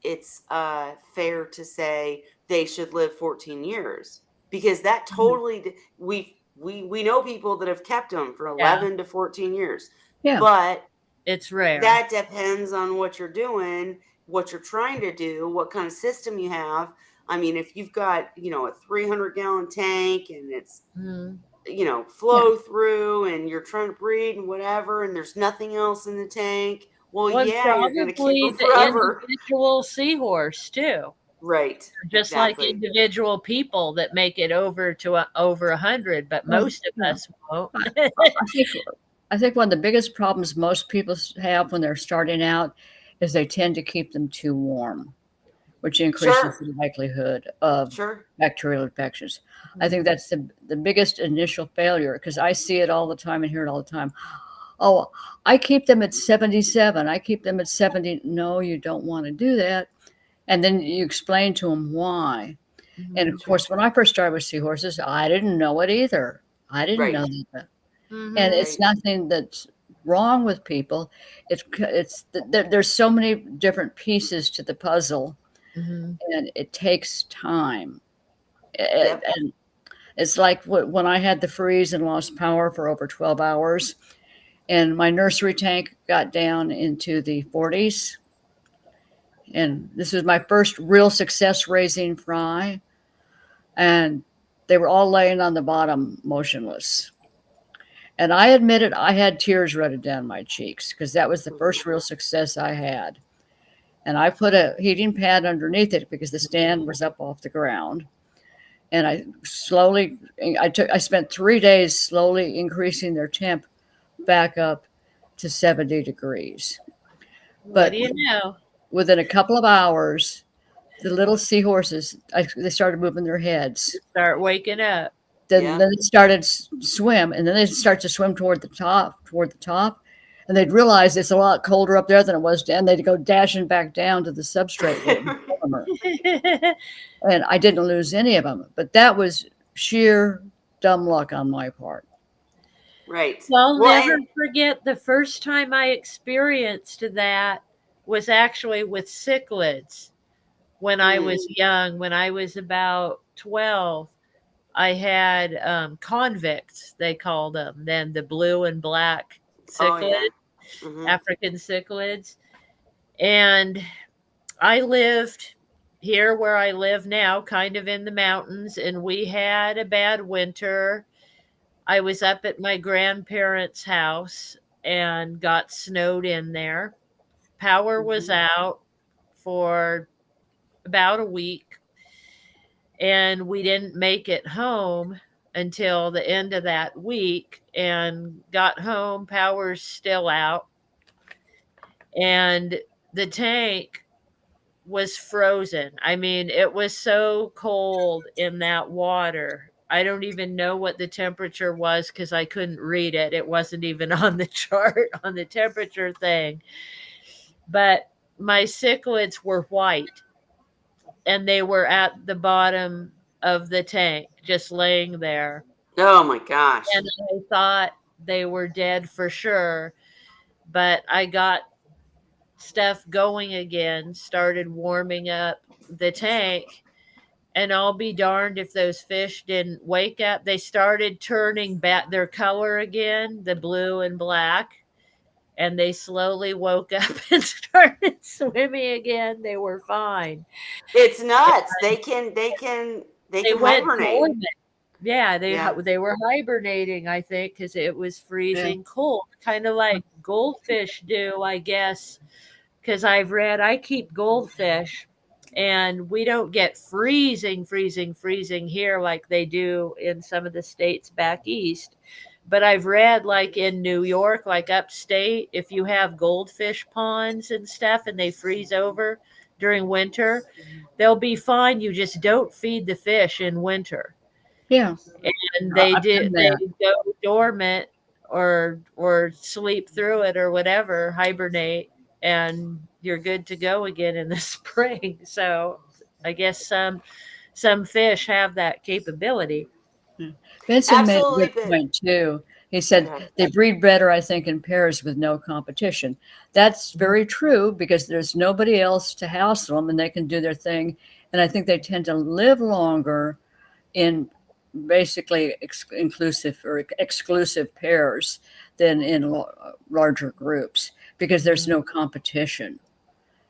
fair to say they should live 14 years because that Mhm. totally we've we know people that have kept them for Yeah. 11 to 14 years. Yeah. But It's rare. that depends on what you're doing, what you're trying to do, what kind of system you have. I mean, if you've got, a 300-gallon tank and it's, Mhm. flow through and you're trying to breed and whatever, and there's nothing else in the tank, well, Well, yeah, you're going to keep probably them the forever. individual seahorse too. Right. Just like Exactly. individual people that make it over to over 100, but Well, most of yeah. us won't. I think one of the biggest problems most people have when they're starting out is they tend to keep them too warm, which increases Sure. the likelihood of Sure. bacterial infections. I think that's the biggest initial failure because I see it all the time and hear it all the time. Oh, I keep them at 77. I keep them at 70. No, you don't want to do that. And then you explain to them why. And of Sure. course, when I first started with seahorses, I didn't know it either. I didn't Right. know that. Mhm. And it's Right. nothing that's wrong with people. There's so many different pieces to the puzzle, Mhm. and it takes time. Yep. And it's like when I had the freeze and lost power for over 12 hours, and my nursery tank got down into the 40s. And this was my first real success raising fry. And they were all laying on the bottom motionless. And I admitted I had tears running down my cheeks because that was the first real success I had. And I put a heating pad underneath it because the stand was up off the ground. And I spent 3 days slowly increasing their temp back up to 70 degrees. What But do you know? within a couple of hours, the little seahorses, they started moving their heads. Start waking up. Then it started swim, and then they start to swim toward the top, and they'd realize it's a lot colder up there than it was down. They'd go dashing back down to the substrate where it was warmer. And I didn't lose any of them, but that was sheer dumb luck on my part. Right. I'll Well, never and forget the first time I experienced that was actually with cichlids when I was young, when I was about 12. I had convicts, they called them, then the blue and black oh cichlids, yeah. Mhm. African cichlids. And I lived here where I live now, kind of in the mountains, and we had a bad winter. I was up at my grandparents' house and got snowed in there. Power was out for about a week, and we didn't make it home until the end of that week and got home. Power's still out, and the tank was frozen. I mean, it was so cold in that water. I don't even know what the temperature was because I couldn't read it. It wasn't even on the chart on the temperature thing. But my cichlids were white and they were at the bottom of the tank, just laying there. Oh my gosh. And I thought they were dead for sure. But I got stuff going again, started warming up the tank. And I'll be darned if those fish didn't wake up. They started turning back their color again, the blue and black, and they slowly woke up and started swimming again. They were fine. It's nuts. They can They went hibernate. dormant. Yeah, Yeah. they were hibernating, I think, because it was Yeah. freezing cold, kind of like goldfish do, I guess. Because I keep goldfish, and we don't get freezing here like they do in some of the states back east. But I've read like in New York, like upstate, if you have goldfish ponds and stuff and they freeze over during winter, they'll be fine. You just don't feed the fish in winter. Yeah. And I've done they that. go dormant or sleep through it or whatever, hibernate, and you're good to go again in the spring. So I guess some fish have that capability. Yeah. Benson made a Absolutely. good point too. He Go said ahead. they breed better, I think, in pairs with no competition. That's very true because there's nobody else to house them and they can do their thing. And I think they tend to live longer in basically inclusive or exclusive pairs than in larger groups because there's no competition.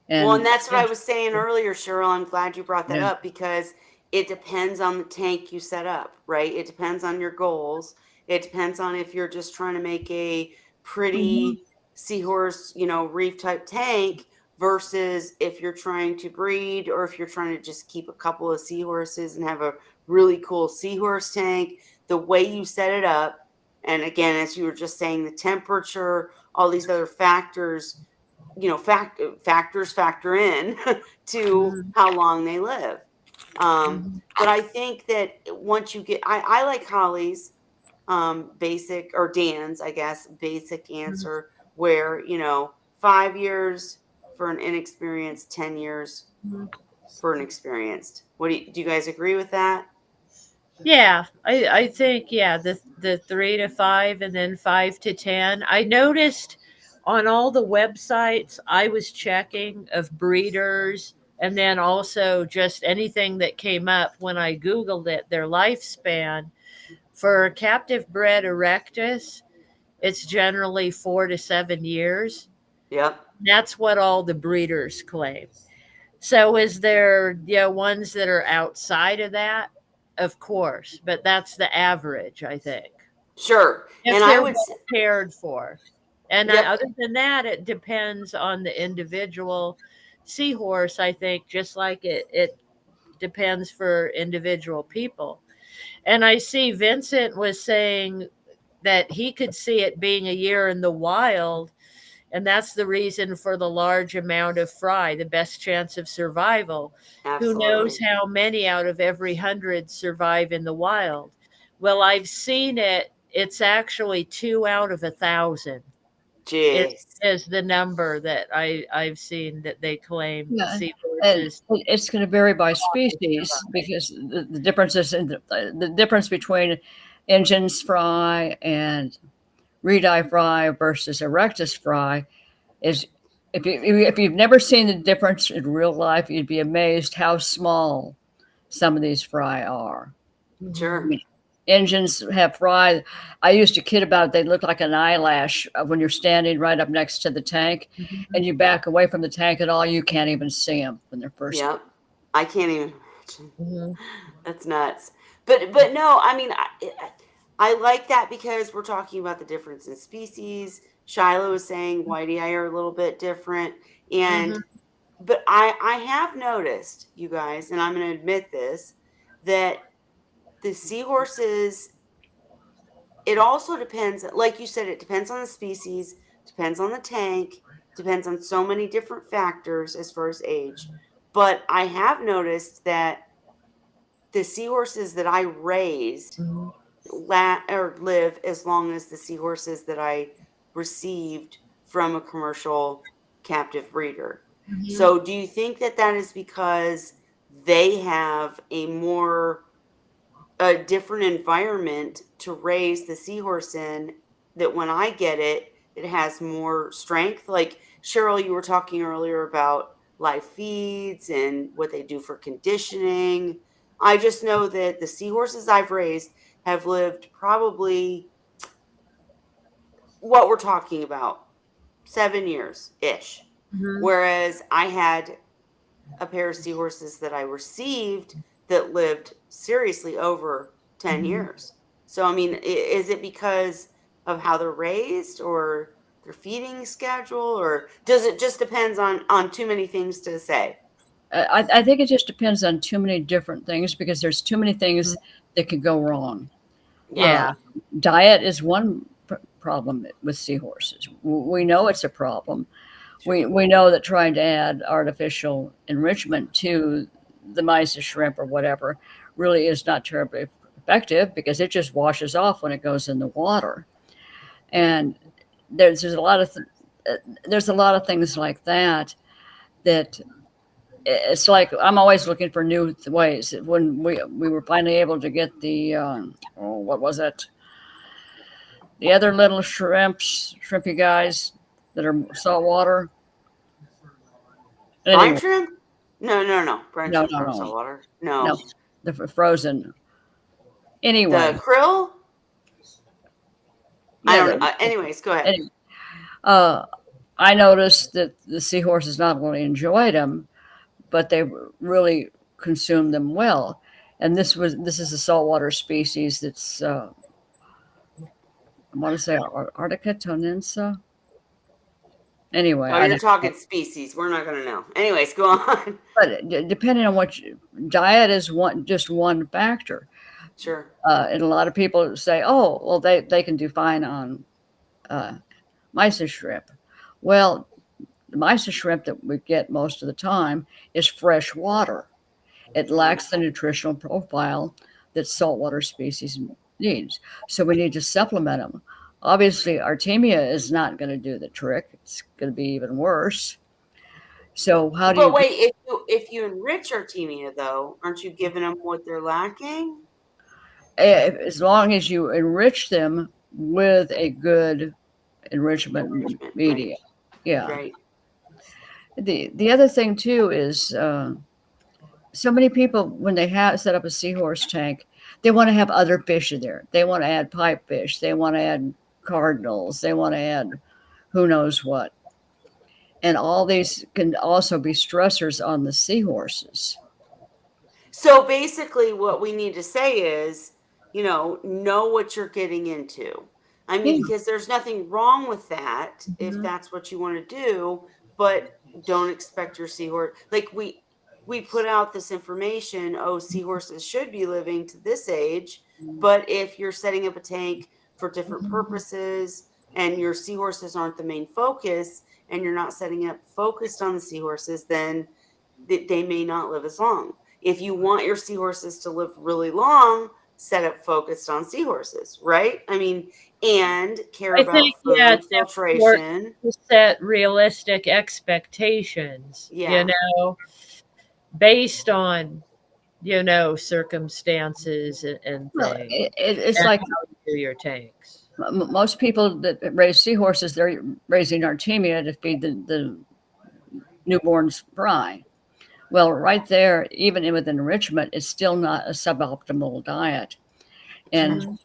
Well, and And that's what I was saying earlier, Cheryl. I'm glad you brought that yeah, up because it depends on the tank you set up, right? It depends on your goals. It depends on if you're just trying to make a Mhm. pretty seahorse, reef type tank versus if you're trying to breed or if you're trying to just keep a couple of seahorses and have a really cool seahorse tank. The way you set it up, and again, as you were just saying, the temperature, all these other factors factors factor in to Mhm. how long they live. Mhm. But I think that once you get, I like Holly's basic, or Dan's, I guess, basic Mhm. answer where, 5 years for an inexperienced, 10 years Mhm. for an experienced. Do you guys agree with that? Yeah, I think the 3 to 5 and then 5 to 10. I noticed on all the websites I was checking of breeders and then also just anything that came up when I googled it, their lifespan for captive bred erectus, it's generally 4 to 7 years. Yep. That's what all the breeders claim. So is there, ones that are outside of that? Of course, but that's the average, I think. Sure. If And I they're would, well cared for. And yep, other than that, it depends on the individual seahorse, I think, just like it depends for individual people. And I see Vincent was saying that he could see it being a year in the wild, and that's the reason for the large amount of fry, the best chance of survival. Who knows absolutely. how many out of every 100 survive in the wild? Well, I've seen it. It's actually 2 out of 1,000 is, Jeez. is the number that I've seen that they claim yeah, and seahorses. it's going to vary by species because the differences in the difference between Injun's fry and reed-eye fry versus erectus fry is if you've never seen the difference in real life, you'd be amazed how small some of these fry are. I Mhm. Sure. mean, engines have fry. I used to kid about it. They look like an eyelash when you're standing right up next to the tank, Mhm. and you back away from the tank at all. You can't even see them when they're first. Yep. I can't even imagine. Mhm. That's nuts. But no, I mean, I like that because we're talking about the difference in species. Shiloh is saying whitey eye are a little bit different, and Mhm. but I have noticed, you guys, and I'm going to admit this, that the seahorses, it also depends, like you said, it depends on the species, depends on the tank, depends on so many different factors as far as age. But I have noticed that the seahorses that I raised Mhm. or live as long as the seahorses that I received from a commercial captive breeder. Mhm. So, do you think that that is because they have a different environment to raise the seahorse in, that when I get it, it has more strength? Like Cheryl, you were talking earlier about live feeds and what they do for conditioning. I just know that the seahorses I've raised have lived probably what we're talking about 7 years ish. Mhm. Whereas I had a pair of seahorses that I received that lived seriously over 10 Mhm. years. So, I mean, is it because of how they're raised or their feeding schedule, or does it just depends on too many things to say? I think it just depends on too many different things because there's too many Mhm. things that could go wrong. Yeah. Uh, Yeah. Diet is one problem with seahorses. We know it's a problem. Sure. We know that trying to add artificial enrichment to the mice or shrimp or whatever really is not terribly effective because it just washes off when it goes in the water. And there's a lot of there's a lot of things like that that it's like I'm always looking for new ways. When we were finally able to get the what was it? The other little shrimpy guys that are saltwater. Brine Anyway, shrimp? No, no, no. Brine no, shrimp no, aren't no, saltwater. no, No. the frozen. Anyway, The krill? I yeah. don't know. Anyways, go ahead. Anyway, uh, I noticed that the seahorses not only enjoyed them, but they really consumed them well. And this is a saltwater species that's I want to say Arctica tonensa. Anyway, Oh, I you're don't know. talking species. We're not going to know. Anyways, go on. But depending on what diet is just one factor. Sure. And a lot of people say, oh, well, they can do fine on uh, mysis shrimp. Well, the mysis shrimp that we get most of the time is fresh water. It lacks the nutritional profile that saltwater species needs. So we need to supplement them. Obviously, Artemia is not going to do the trick. It's going to be even worse. So how do But you wait, if you enrich Artemia, though, aren't you giving them what they're lacking? as long as you enrich them with a good enrichment Enrichment, right? media? Yeah. Right. The other thing too is so many people when they have set up a seahorse tank, they want to have other fish in there. They want to add pipefish. They want to add cardinals. They want to add who knows what. And all these can also be stressors on the seahorses. So basically, what we need to say is, know what you're getting into. I mean, Yeah. because there's nothing wrong with that if Mhm. that's what you want to do, but don't expect your seahorse. Like we put out this information. Oh, seahorses should be living to this age, but if you're setting up a tank for different purposes and your seahorses aren't the main focus, and you're not setting up focused on the seahorses, then they may not live as long. If you want your seahorses to live really long, set up focused on seahorses, right? I mean, and care I think, about yeah, food, it's important filtration. to set realistic expectations, Yeah. based on, circumstances and Well, things, it's and like how you do your tanks. most people that raise seahorses, they're raising Artemia to feed the newborns fry. Well, right there, even with enrichment, it's still not a suboptimal diet. And Mhm.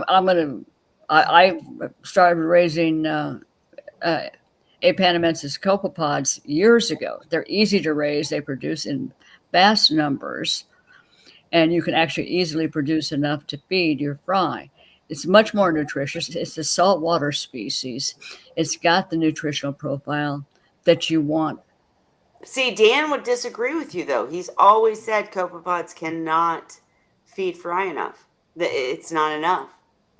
I'm going to, I started raising Apanamensis copepods years ago. They're easy to raise, they produce in vast numbers, and you can actually easily produce enough to feed your fry. It's much more nutritious. It's a saltwater species. It's got the nutritional profile that you want. See, Dan would disagree with you though. He's always said copepods cannot feed fry enough. That it's not enough.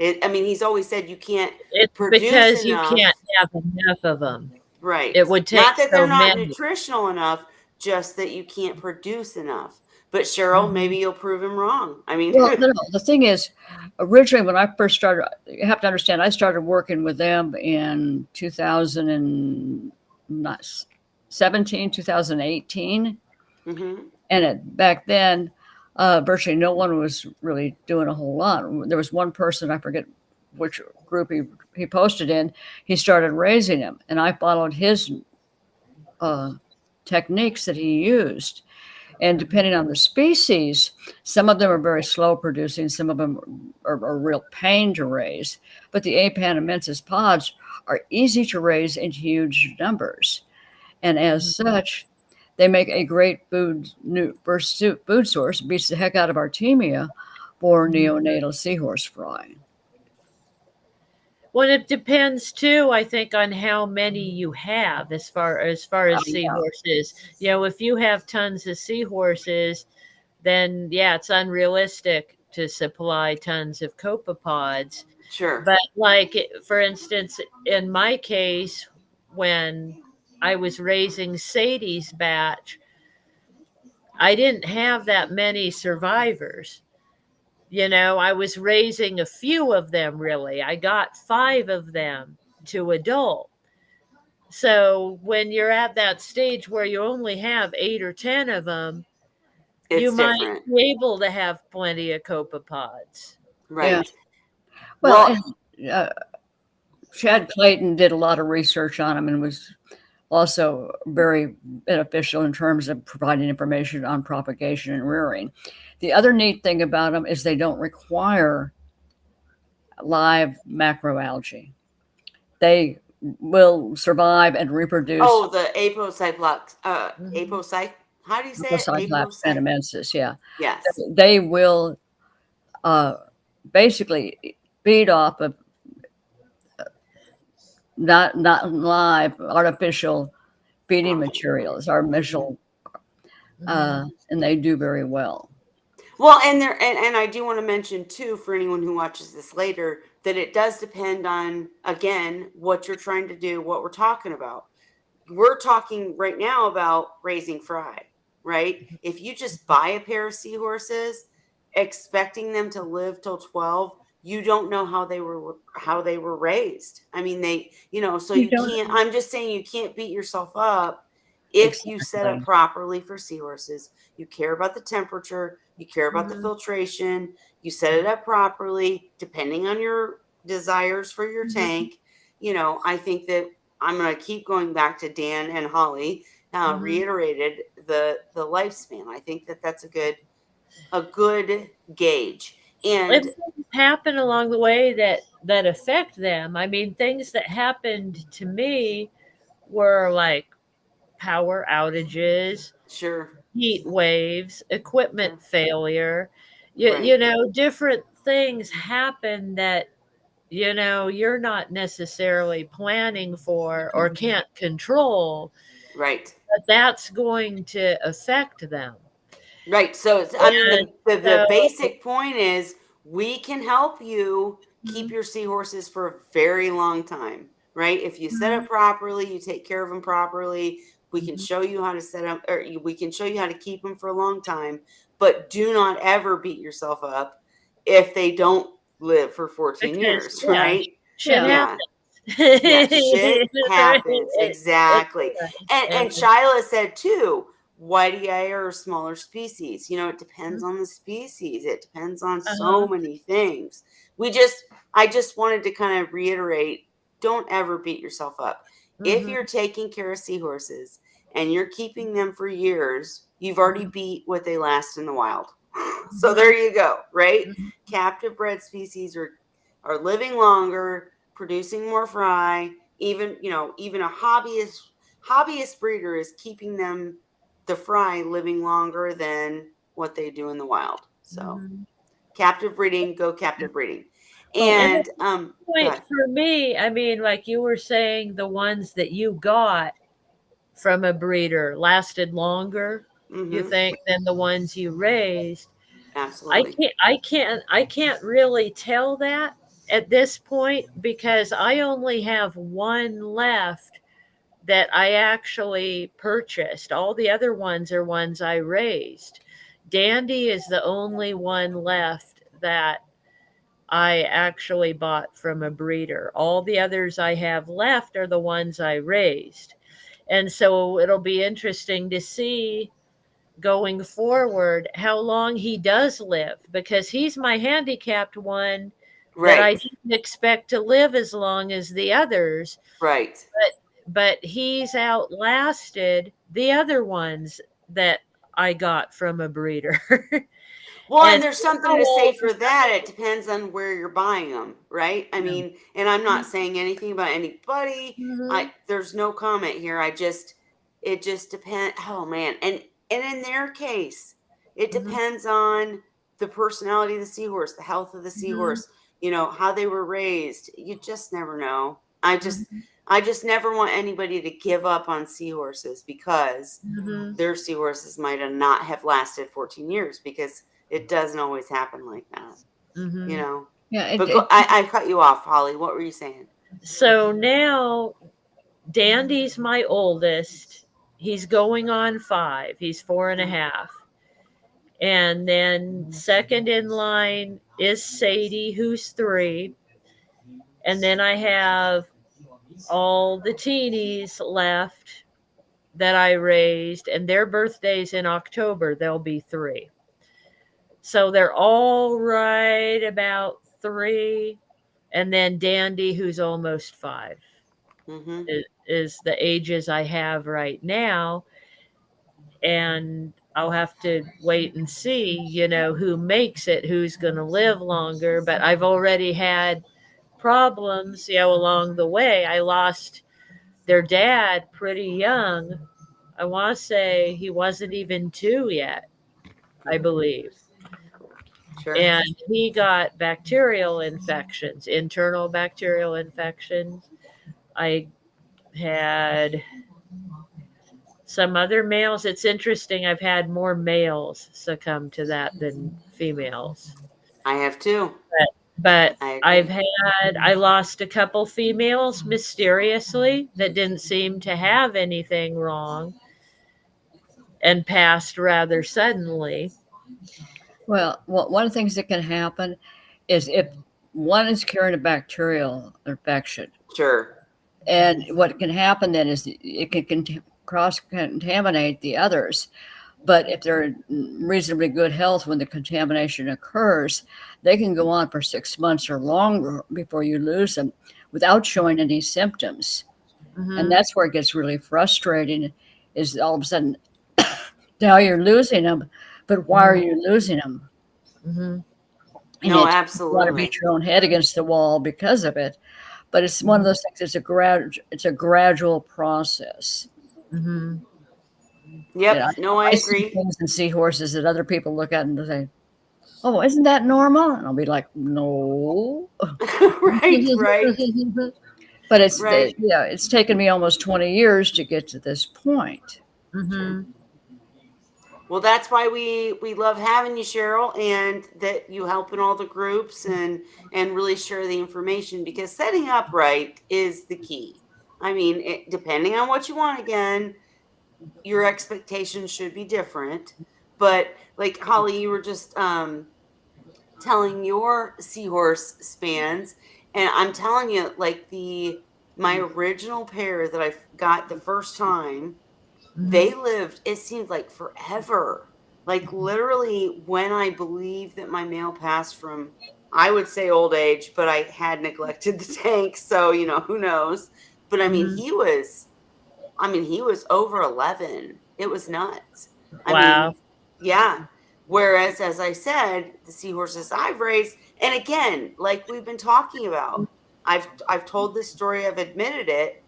I mean, he's always said you can't It's produce because you enough. can't have enough of them. Right. It would take Not that they're so not many. nutritional enough, just that you can't produce enough. But Cheryl, maybe Mhm. you'll prove him wrong. I mean, Well, no, the thing is, originally when I first started, you have to understand, I started working with them in 2017, 2018. mhm. And back then, virtually no one was really doing a whole lot. There was one person, I forget which group he posted in, he started raising them. And I followed his uh, techniques that he used. And depending on the species, some of them are very slow producing, some of them are a real pain to raise. But the Apanamensis pods are easy to raise in huge numbers. And as such, they make a great food source, beats the heck out of Artemia for neonatal seahorse fry. Well, it depends too, I think, on how many you have as far as Yeah, seahorses. If you have tons of seahorses, then yeah, it's unrealistic to supply tons of copepods. Sure. But like for instance, in my case, when I was raising Sadie's batch, I didn't have that many survivors. I was raising a few of them really. I got 5 of them to adult. So when you're at that stage where you only have 8 or 10 of them, you It's might different. be able to have plenty of copepods. yeah. Right. Well, Well, and Chad Clayton did a lot of research on them and was also very beneficial in terms of providing information on propagation and rearing. The other neat thing about them is they don't require live macroalgae. They will survive and reproduce. Oh, the apocyclox, Mhm. apocyc. How do you say it? Cyclops Apocyc. panamensis, yeah. Yes. They will uh, basically feed off of not live artificial feeding materials, Mhm. artificial, Mhm. and they do very well. Well, and I do want to mention too, for anyone who watches this later, that it does depend on, again, what you're trying to do, what we're talking about. We're talking right now about raising fry, right? If you just buy a pair of seahorses, expecting them to live till 12, you don't know how they were raised. I mean, so You you don't can't. I'm just saying you can't beat yourself up if you set up exactly. properly for seahorses. You care about the temperature, you care about the Mhm. filtration, you set it up properly, depending on your desires for your Mhm. tank. I think that I'm going to keep going back to Dan and Holly. Mhm. Reiterated the lifespan. I think that that's a good gauge. And And things happen along the way that affect them. I mean, things that happened to me were like power outages, sure, heat waves, equipment sure, failure. right, Different things happen that you're not necessarily planning for or can't control, right. but that's going to affect them. Right. So I mean, And the so, basic point is we can help you keep mhm, your seahorses for a very long time. Right. If you set mhm, up properly, you take care of them properly. We can mhm, show you how to set up, or we can show you how to keep them for a long time. But do not ever beat yourself up if they don't live for 14 because years. yeah, Right. shit Yeah. Yeah. happens. Yeah, shit Right? happens. It Exactly. does. And Shyla said too, whitey eye or smaller species. It depends Mhm. on the species. It depends on so Uh-huh. many things. I just wanted to kind of reiterate, don't ever beat yourself up. If Mhm. you're taking care of seahorses and you're keeping them for years, you've already Mhm. beat what they last in the wild. So there Mhm. you go, right? Mhm. Captive bred species are living longer, producing more fry. Even a hobbyist breeder is keeping the fry living longer than what they do in the wild. So Mhm. captive breeding, go captive breeding. Well, And the And go point ahead. for me, I mean, like you were saying, the ones that you got from a breeder lasted longer, you Mm-hmm. think, than the ones you raised. Absolutely. I can't really tell that at this point because I only have one left that I actually purchased. All the other ones are ones I raised. Dandy is the only one left that I actually bought from a breeder. All the others I have left are the ones I raised. And so it'll be interesting to see going forward how long he does live because he's my handicapped one that I Right. didn't expect to live as long as the others, Right. but he's outlasted the other ones that I got from a breeder. Well, And and there's how something to say old for that. It depends on where you're buying them, right? I yeah. mean, and I'm not saying anything about anybody. Mhm, There's no comment here. It just depends. Oh man, and in their case, it mhm, depends on the personality of the seahorse, the health of the mhm, seahorse. How they were raised. You just never know. I just never want anybody to give up on seahorses because mhm, their seahorses might have not have lasted 14 years because it doesn't always happen like that, you mhm. know. Yeah. But I cut you off, Holly. What were you saying? So now Dandy's my oldest. He's going on 5. He's four and a Mm, half. And then second in line is Sadie, who's 3. And then I have all the teenies left that I raised, and their birthdays in October, they'll be 3. So they're all right about 3. And then Dandy, who's almost 5, mm-hmm. is the ages I have right now. And I'll have to wait and see, who makes it, who's going to live longer. But I've already had problems, along the way. I lost their dad pretty young. I want to say he wasn't even 2 yet, I believe. Sure. And he got bacterial infections, internal bacterial infections. I had some other males. It's interesting. I've had more males succumb to that than females. I have too. But I I've agree. I lost a couple females mysteriously that didn't seem to have anything wrong and passed rather suddenly. Well, one of the things that can happen is if one is carrying a bacterial infection, Sure. and what can happen then is it can cross contaminate the others. But if they're in reasonably good health when the contamination occurs, they can go on for 6 months or longer before you lose them without showing any symptoms. And Hmm. that's where it gets really frustrating is all of a sudden now you're losing them, but why are Hmm. you losing them? Hmm. And No, you want to beat absolutely. your own head against the wall because of it. But it's one of those things. It's a gradual process. Hmm. And Yep. No, I I see agree. things in seahorses that other people look at and say, "Oh, isn't that normal?" And I'll be like, "No." Right. Right. But Right. it's taken me almost 20 years to get to this point. Sure. Hmm. Well, that's why we love having you, Cheryl, and that you help in all the groups and really share the information because setting up right is the key. I mean, depending on what you want, again, your expectations should be different. But like Holly, you were just telling your seahorse spans, and I'm telling you, like the my original pair that I got the first time, Hmm. they lived, it seemed like forever. Like literally, when I believe that my male passed from, I would say old age, but I had neglected the tank, so who knows. But Hmm. he was over 11. It was nuts. I Wow. mean, yeah. Whereas, as I said, the seahorses I've raised, and again, like we've been talking about, I've told this story, I've admitted it.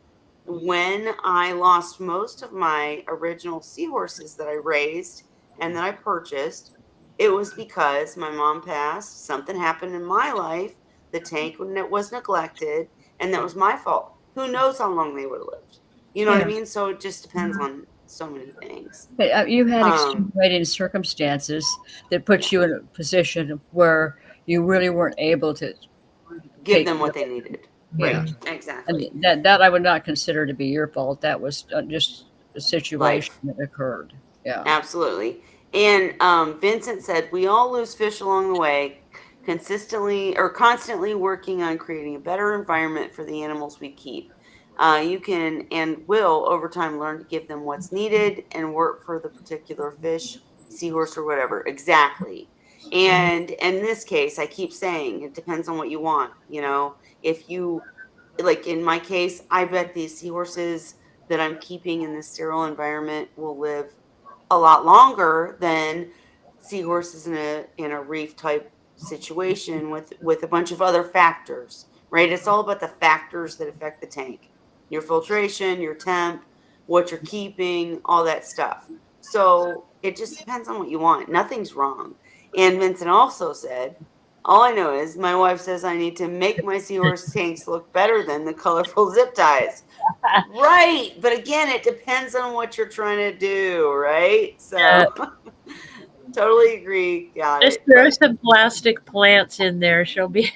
When I lost most of my original seahorses that I raised and that I purchased, it was because my mom passed, something happened in my life, the tank was neglected, and that was my fault. Who knows how long they would have lived? You know what I Yeah. mean? So it just depends on so many things. But, you had Um, extenuating circumstances that put yeah, you in a position where you really weren't able to give take them care what of they it. needed. Yeah. Right, And exactly. that I would not consider to be your fault. That was just a situation Life. that occurred. Yeah. Absolutely. And Vincent said, we all lose fish along the way, consistently or constantly working on creating a better environment for the animals we keep. You can and will over time learn to give them what's needed and work for the particular fish, seahorse, or whatever. Exactly. And in this case, I keep saying it depends on what you want. If you, like in my case, I bet these seahorses that I'm keeping in this sterile environment will live a lot longer than seahorses in a reef type situation with a bunch of other factors, right? It's all about the factors that affect the tank. Your filtration, your temp, what you're keeping, all that stuff. So it just depends on what you want. Nothing's wrong. And Vincent also said, all I know is my wife says I need to make my seahorse tanks look better than the colorful zip ties. Right. But again, it depends on what you're trying to do, right? Uh, So totally agree. Got just it. throw But some plastic plants in there. She'll be.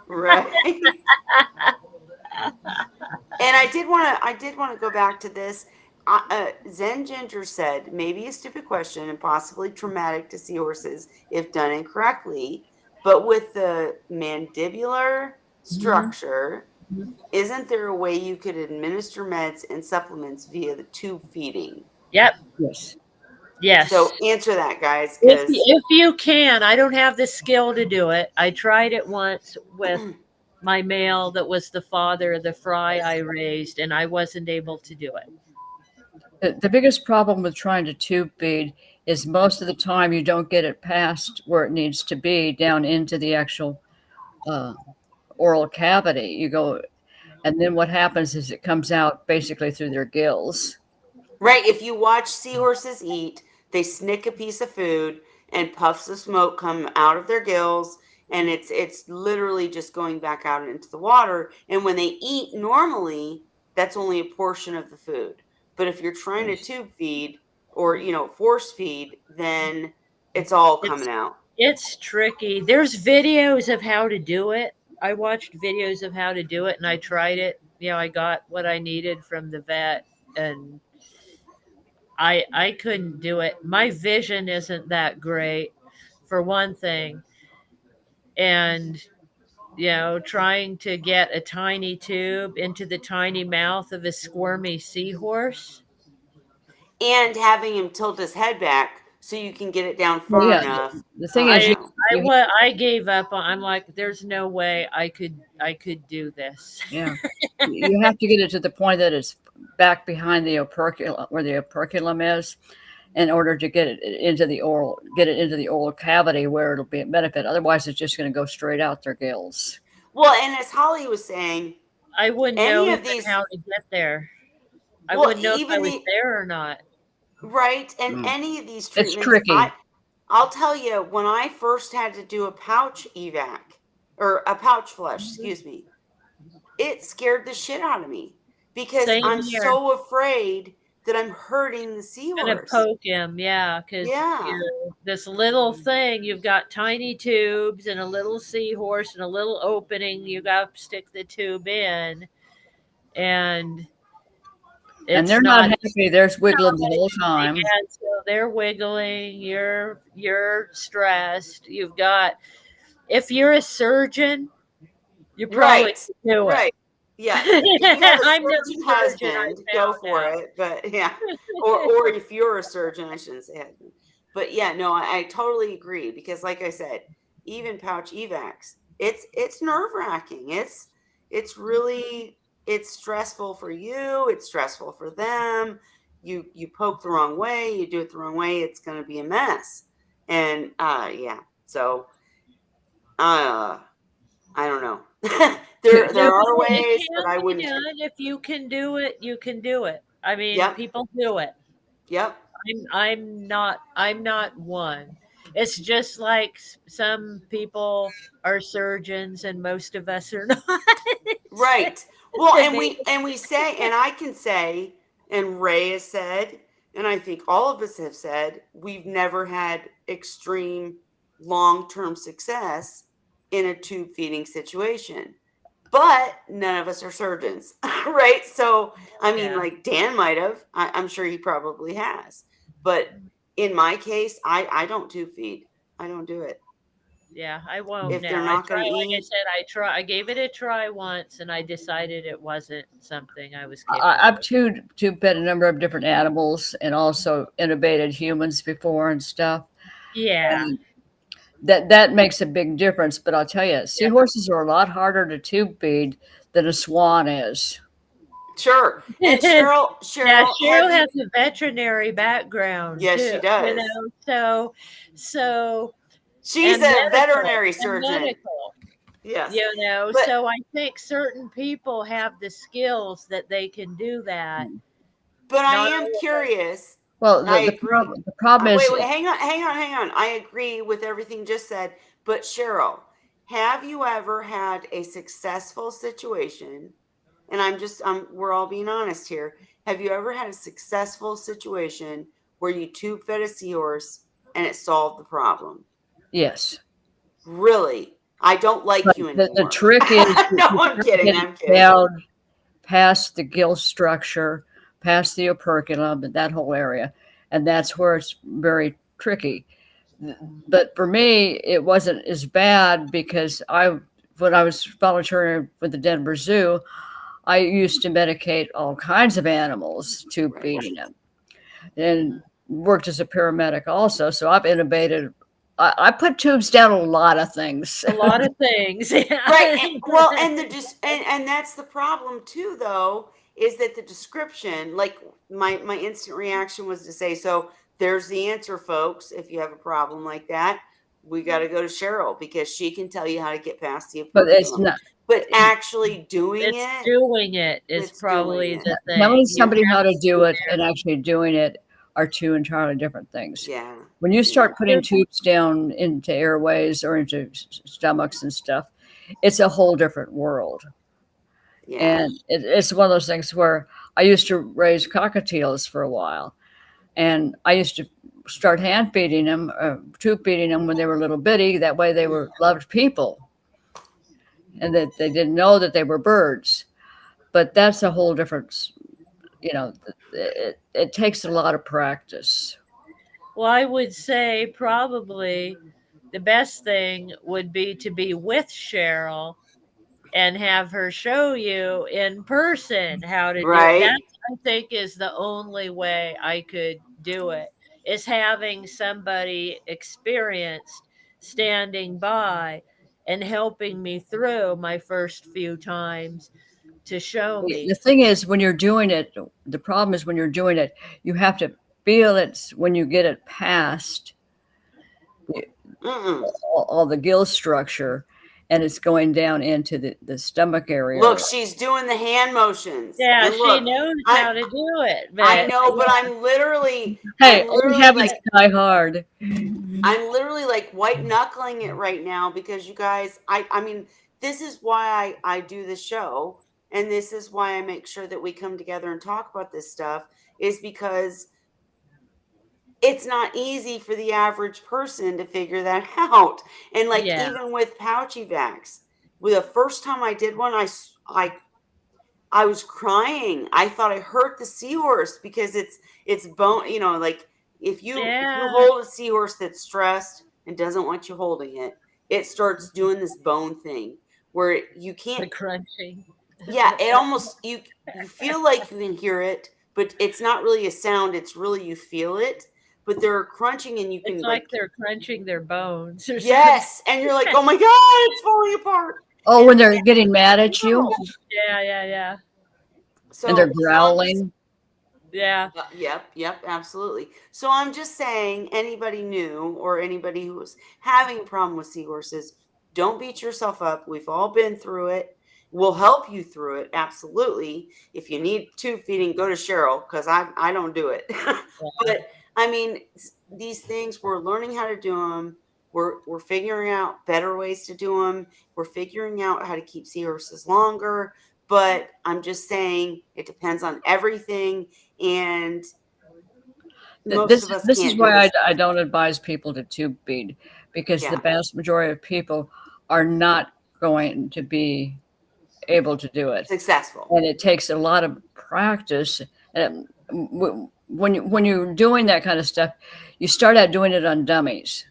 right. And I did want to go back to this. Zen Ginger said, maybe a stupid question and possibly traumatic to seahorses if done incorrectly, but with the mandibular Mhm. structure, isn't there a way you could administer meds and supplements via the tube feeding? Yep. Yes. Yes. So answer that, guys, If because if you can, I don't have the skill to do it. I tried it once with my male that was the father of the fry I raised, and I wasn't able to do it. The biggest problem with trying to tube feed is most of the time you don't get it past where it needs to be down into the actual uh, oral cavity. You go, and then what happens is it comes out basically through their gills. Right. If you watch seahorses eat, they snick a piece of food and puffs of smoke come out of their gills, and it's literally just going back out into the water. And when they eat normally, that's only a portion of the food. But if you're trying to tube feed or force feed, then it's all coming It's out. it's tricky. There's videos of how to do it. I watched videos of how to do it and I tried it. I got what I needed from the vet and I couldn't do it. My vision isn't that great for one thing. And trying to get a tiny tube into the tiny mouth of a squirmy seahorse. And having him tilt his head back so you can get it down Well, far yeah, enough. the thing I is, don't know. you I gave up on. I'm like, there's no way I could do this. yeah, you have to get it to the point that it's back behind the operculum, where the operculum is, in order to get it into the oral cavity where it'll be a benefit. Otherwise, it's just going to go straight out their gills. Well, and as Holly was saying, I wouldn't know any of even these, how to get there. I well, wouldn't know if I even was the there or not. right, and Mm. any of these It's treatments, tricky. I'll tell you, when I first had to do a pouch evac or a pouch flush, excuse me, it scared the shit out of me because Same I'm here. so afraid that I'm hurting the Gonna seahorse. poke him, yeah, because Yeah. this little thing, you've got tiny tubes and a little seahorse and a little opening. You got to stick the tube in, and And it's they're not not happy. They're wiggling the whole time. yeah, so they're wiggling, you're stressed. You've got if you're a surgeon, you probably Right. could do it. Right. Yeah. If you have a I'm no surgeon surgeon, I husband, go found for out. it. But yeah. Or if you're a surgeon, I shouldn't say husband. But yeah, no, I totally agree because like I said, even pouch evacs, it's nerve wracking. It's really it's stressful for you, it's stressful for them. You poke the wrong way, you do it the wrong way, it's gonna be a mess. And yeah. So I don't know. there are It ways, but can I be wouldn't. done. If you can do it, you can do it. I mean, Yep. people do it. Yep. I'm not one. It's just like some people are surgeons and most of us are not. Right. Well, To and be we say, and I can say, and Ray has said, and I think all of us have said, we've never had extreme long-term success in a tube feeding situation. But none of us are surgeons, right? So, I mean, yeah. like Dan might have. I'm sure he probably has. But in my case, I don't tube feed. I don't do it. Yeah, I won't If they're now. I not try going to like I eat, said, I gave it a try once and I decided it wasn't something I was I've capable of. tube fed a number of different animals and also intubated humans before and stuff. Yeah. And that makes a big difference. But I'll tell you, Yeah. seahorses are a lot harder to tube feed than a swan is. sure. And Yeah, Cheryl, Cheryl have you? has a veterinary background Yes, she too, does. so She's and a medical veterinary and surgeon. medical, Yes, but so I think certain people have the skills that they can do that. I Not am all of us. Well, I agree. the problem is Wait, hang on. I agree with everything just said. But Cheryl, have you ever had a successful situation? And we're all being honest here. Have you ever had a successful situation where you tube fed a seahorse and it solved the problem? yes. Really? I don't But like you the anymore. trick is No, to I'm kidding. get it I'm kidding. down past the gill structure, past the operculum, and that whole area. And that's where it's very tricky. But for me, it wasn't as bad because when I was volunteering with the Denver Zoo, I used to medicate all kinds of animals, tube Right. feeding them, and worked as a paramedic also. So I've innovated. I put tubes down a lot of things. A lot of things. Right. And, well, and that's the problem too, though, is that the description, like my instant reaction was to say, so there's the answer, folks. If you have a problem like that, we got to go to Cheryl because she can tell you how to get past the But it's problem. not. But actually doing It's it, doing it is it's doing probably it. the Telling thing. You somebody have how to to do be it and actually doing it are two entirely different things. Yeah. When you Yeah. start putting tubes down into airways or into stomachs and stuff, it's a whole different world. Yeah. And it's one of those things where I used to raise cockatiels for a while, and I used to start hand feeding them, tube feeding them when they were little bitty. That way, they were loved people, and that they didn't know that they were birds. But that's a whole different, you know, it takes a lot of practice. Well, I would say probably the best thing would be to be with Cheryl and have her show you in person how to do it. Right. That I think is the only way I could do it is having somebody experienced standing by and helping me through my first few times to show The me. thing is, when you're doing it, the problem is when you're doing it, you have to feel it when you get it past Mm-mm. all the gill structure and it's going down into the stomach area. Look, she's doing the hand motions, Yeah, and she look, knows I how to do it, I but know, but Hey, all we have is like die hard. I'm literally like white knuckling it right now because you guys, I mean, this is why I do the show, and this is why I make sure that we come together and talk about this stuff, is because it's not easy for the average person to figure that out. And like yeah, even with pouchy vacs, with the first time I did one, I was crying. I thought I hurt the seahorse because it's bone, like if you yeah, hold a seahorse that's stressed and doesn't want you holding it, it starts doing this bone thing where you the can't. crunching. Yeah, it almost you feel like you can hear it, but it's not really a sound, it's really you feel it, but they're crunching and you It's can like like they're crunching their bones or something. yes, and you're like, "Oh my god, it's falling apart." Oh, And when they're getting mad at you Yeah, yeah, yeah, and they're so I'm just growling. yeah. Yep, absolutely. So I'm just saying, anybody new or anybody who's having a problem with seahorses, don't beat yourself up. We've all been through it. We'll help you through it, absolutely. If you need tube feeding, go to Cheryl because I don't do it. But I mean, these things we're learning how to do them. We're figuring out better ways to do them. We're figuring out how to keep seahorses longer. But I'm just saying, it depends on everything and most This of us this is can't do why this. I don't advise people to tube feed because the Yeah, vast majority of people are not going to be able to do it, successful. and it takes a lot of practice. And when you're doing that kind of stuff, you start out doing it on dummies.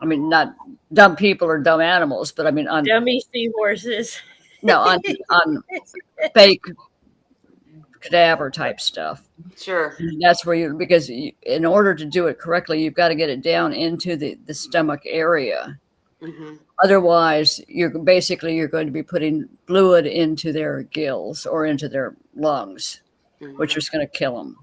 I mean, not dumb people or dumb animals, but I mean on Dummy seahorses. no on fake cadaver type stuff. Sure. And that's where you because in order to do it correctly, you've got to get it down into the stomach area. Hmm. Otherwise, you're going to be putting fluid into their gills or into their lungs, which Hmm. is going to kill them.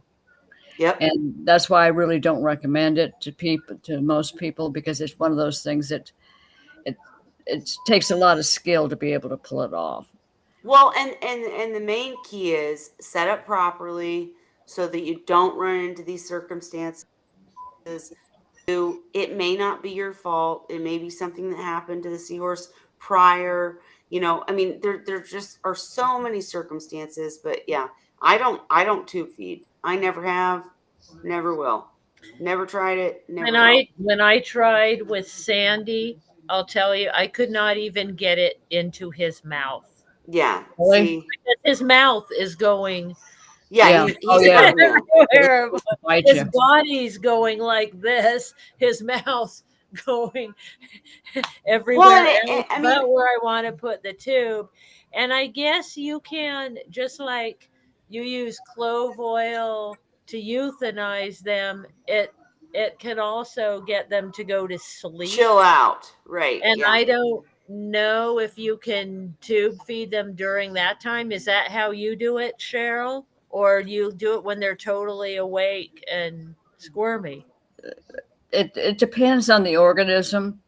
Yep. And that's why I really don't recommend it to most people because it's one of those things that it it takes a lot of skill to be able to pull it off. Well, and the main key is set up properly so that you don't run into these circumstances. It may not be your fault. It may be something that happened to the seahorse prior. I mean, there just are so many circumstances. But yeah, I don't tube feed. I never have, never will. Never tried it, When never will. I tried with Sandy, I'll tell you, I could not even get it into his mouth. Yeah. Really? See, His mouth is going yeah, Yeah. Oh he's yeah. hurting you. everywhere. Bite His you. body's going like this. His mouth going Well, everywhere and else I mean, but where I want to put the tube. And I guess you can, just like you use clove oil to euthanize them, it can also get them to go to sleep. chill out. Right. And Yeah. I don't know if you can tube feed them during that time. Is that how you do it, Cheryl? Or you do it when they're totally awake and squirmy? It depends on the organism.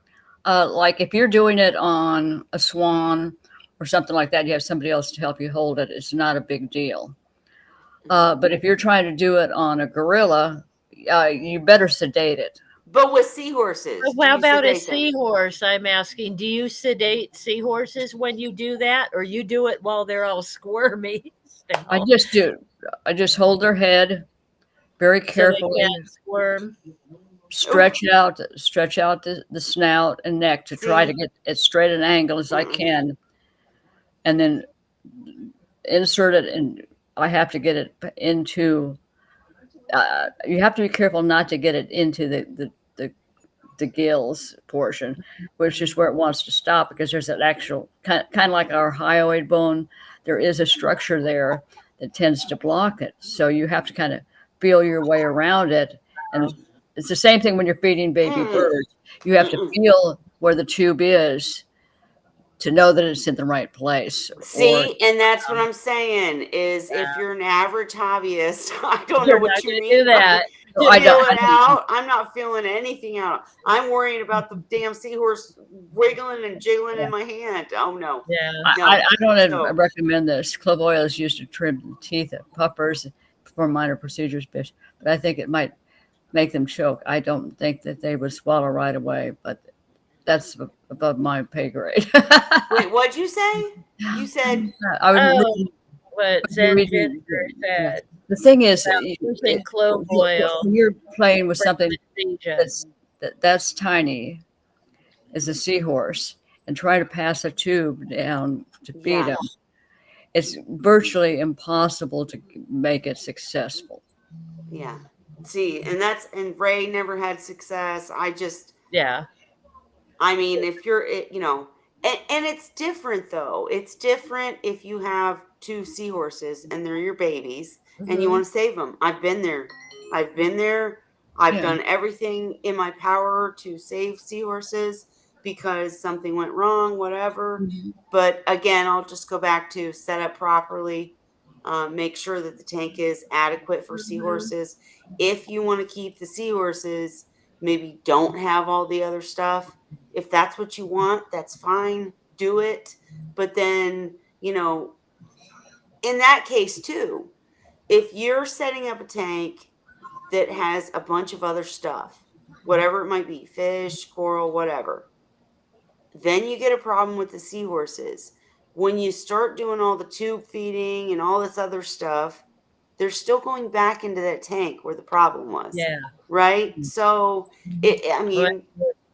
Like if you're doing it on a swan or something like that, you have somebody else to help you hold it. It's not a big deal. But if you're trying to do it on a gorilla, you better sedate it. But with seahorses, So do how you about a sedate them? seahorse? I'm asking, do you sedate seahorses when you do that, or you do it while they're all squirmy I still, just do. I just hold their head very so they carefully, can't squirm? stretch out the snout and neck to try to See? get as straight an angle as I can, and then insert it. And I have to get it into. You have to be careful not to get it into the gills portion, which is where it wants to stop, because there's an actual kind of like our hyoid bone. There is a structure there that tends to block it. So you have to kind of feel your way around it. And it's the same thing when you're feeding baby Mm. birds. You have to feel where the tube is to know that it's in the right place. See, and that's what I'm saying is if you're an average hobbyist, I don't know You're what not you going to do mean by that. So to I feel don't. it out. I'm not feeling anything out. I'm worrying about the damn seahorse wiggling and jiggling in my hand. Oh no, Yeah. no. I don't So, recommend this. Clove oil is used to trim the teeth of puppers for minor procedures, but I think it might make them choke. I don't think that they would swallow right away, but that's above my pay grade. wait, what'd you say? You said I would Oh, read, what Zen Ginger said the thing is, about using clove oil when you're playing with for something anesthesia. that's tiny as a seahorse and try to pass a tube down to feed yeah, them, it's virtually impossible to make it successful. yeah. See, and Ray never had success. Yeah. I mean, if you're, and it's different though. It's different if you have two seahorses and they're your babies and you Mhm. want to save them. I've been there. I've been there. I've Yeah. done everything in my power to save seahorses because something went wrong, whatever. Mhm. But again, I'll just go back to set up properly, make sure that the tank is adequate for seahorses. If you want to keep the seahorses, maybe don't have all the other stuff. If that's what you want, that's fine. Do it. But then, in that case too, if you're setting up a tank that has a bunch of other stuff, whatever it might be, fish, coral, whatever, then you get a problem with the seahorses. When you start doing all the tube feeding and all this other stuff, they're still going back into that tank where the problem was. Yeah. Right? So, I Well, mean,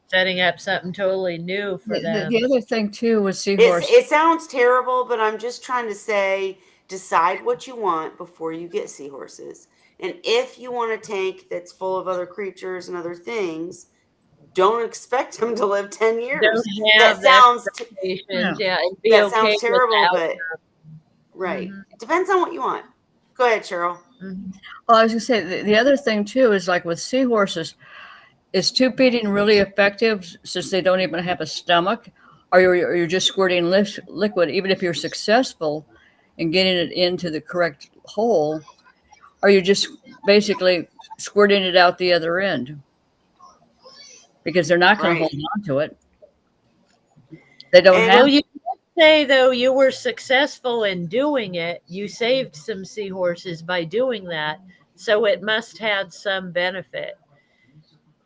setting up something totally new for them. The other thing too with It, seahorse, it sounds terrible, but I'm just trying to say decide what you want before you get seahorses. And if you want a tank that's full of other creatures and other things, don't expect them to live 10 years. Don't That have the sounds expectations. Yeah. And be that okay sounds with terrible, the but right. Mhm. It depends on what you want. Go ahead, Cheryl. Mhm. well, I was gonna say the other thing too is like with seahorses, is tube feeding really effective since they don't even have a stomach? Or you're just squirting liquid, even if you're successful in getting it into the correct hole, or you're just basically squirting it out the other end because they're not going to Right. hold on to it. They don't And have. Well, you could say though you were successful in doing it. You saved some seahorses by doing that, so it must have some benefit.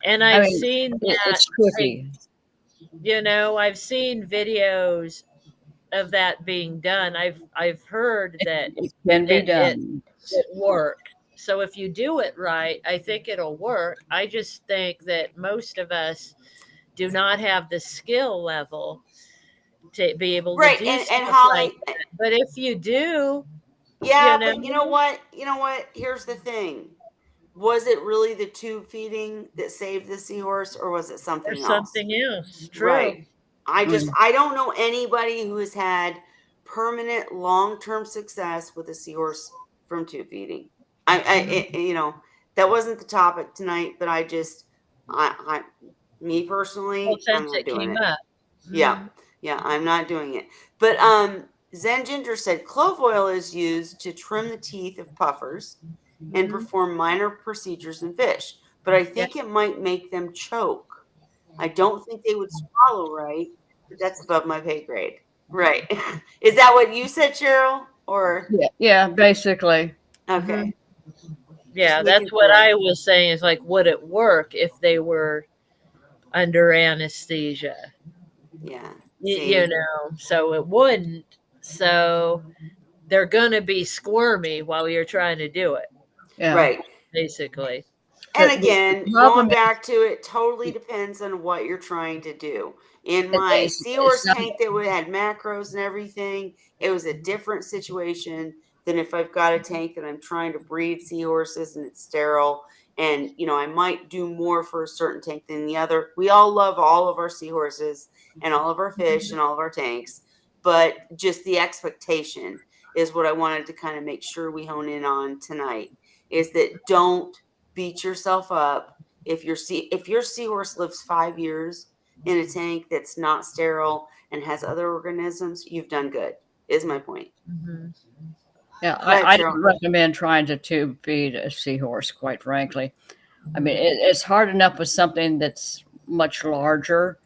And I I've mean, seen that. it's tricky. I've seen videos of that being done. I've heard that It can be it it done. it work. So if you do it right, I think it'll work. I just think that most of us do not have the skill level to be able to right, do and stuff like Holly, that. But if you do, yeah, you know, but you know what? You know what? Here's the thing. Was it really the tube feeding that saved the seahorse or was it something there's else? something else. True. Right. Mm. I don't know anybody who has had permanent long-term success with a seahorse from tube feeding. That wasn't the topic tonight, but me Well, personally, I'm since not it doing came it. up. Yeah. Mhm. Yeah, I'm not doing it. But Zen Ginger said clove oil is used to trim the teeth of puffers and Mhm. perform minor procedures in fish, but I Yeah. think it might make them choke. I don't think they would swallow right, but that's above my pay grade. Right. Is that what you said, Cheryl? Or Yeah, basically. Mhm. okay, just Yeah, making that's what sure. I was saying is like, would it work if they were under anesthesia? Yeah. You See. know, so it wouldn't. So they're going to be squirmy while you're trying to do it, Yeah. Right. basically. And The again, going problem back to it, totally depends on what you're trying to do. In my it's seahorse not. tank that had macros and everything, it was a different situation than if I've got a tank that I'm trying to breed seahorses and it's sterile. And I might do more for a certain tank than the other. We all love all of our seahorses and all of our fish and all of our tanks, but just the expectation is what I wanted to kind of make sure we hone in on tonight. Is that don't beat yourself up if your seahorse lives 5 years in a tank that's not sterile and has other organisms, you've done good. Is my point. Hmm. Yeah, Go ahead, I Cheryl. don't recommend trying to tube feed a seahorse, quite frankly. I mean, it's hard enough with something that's much larger,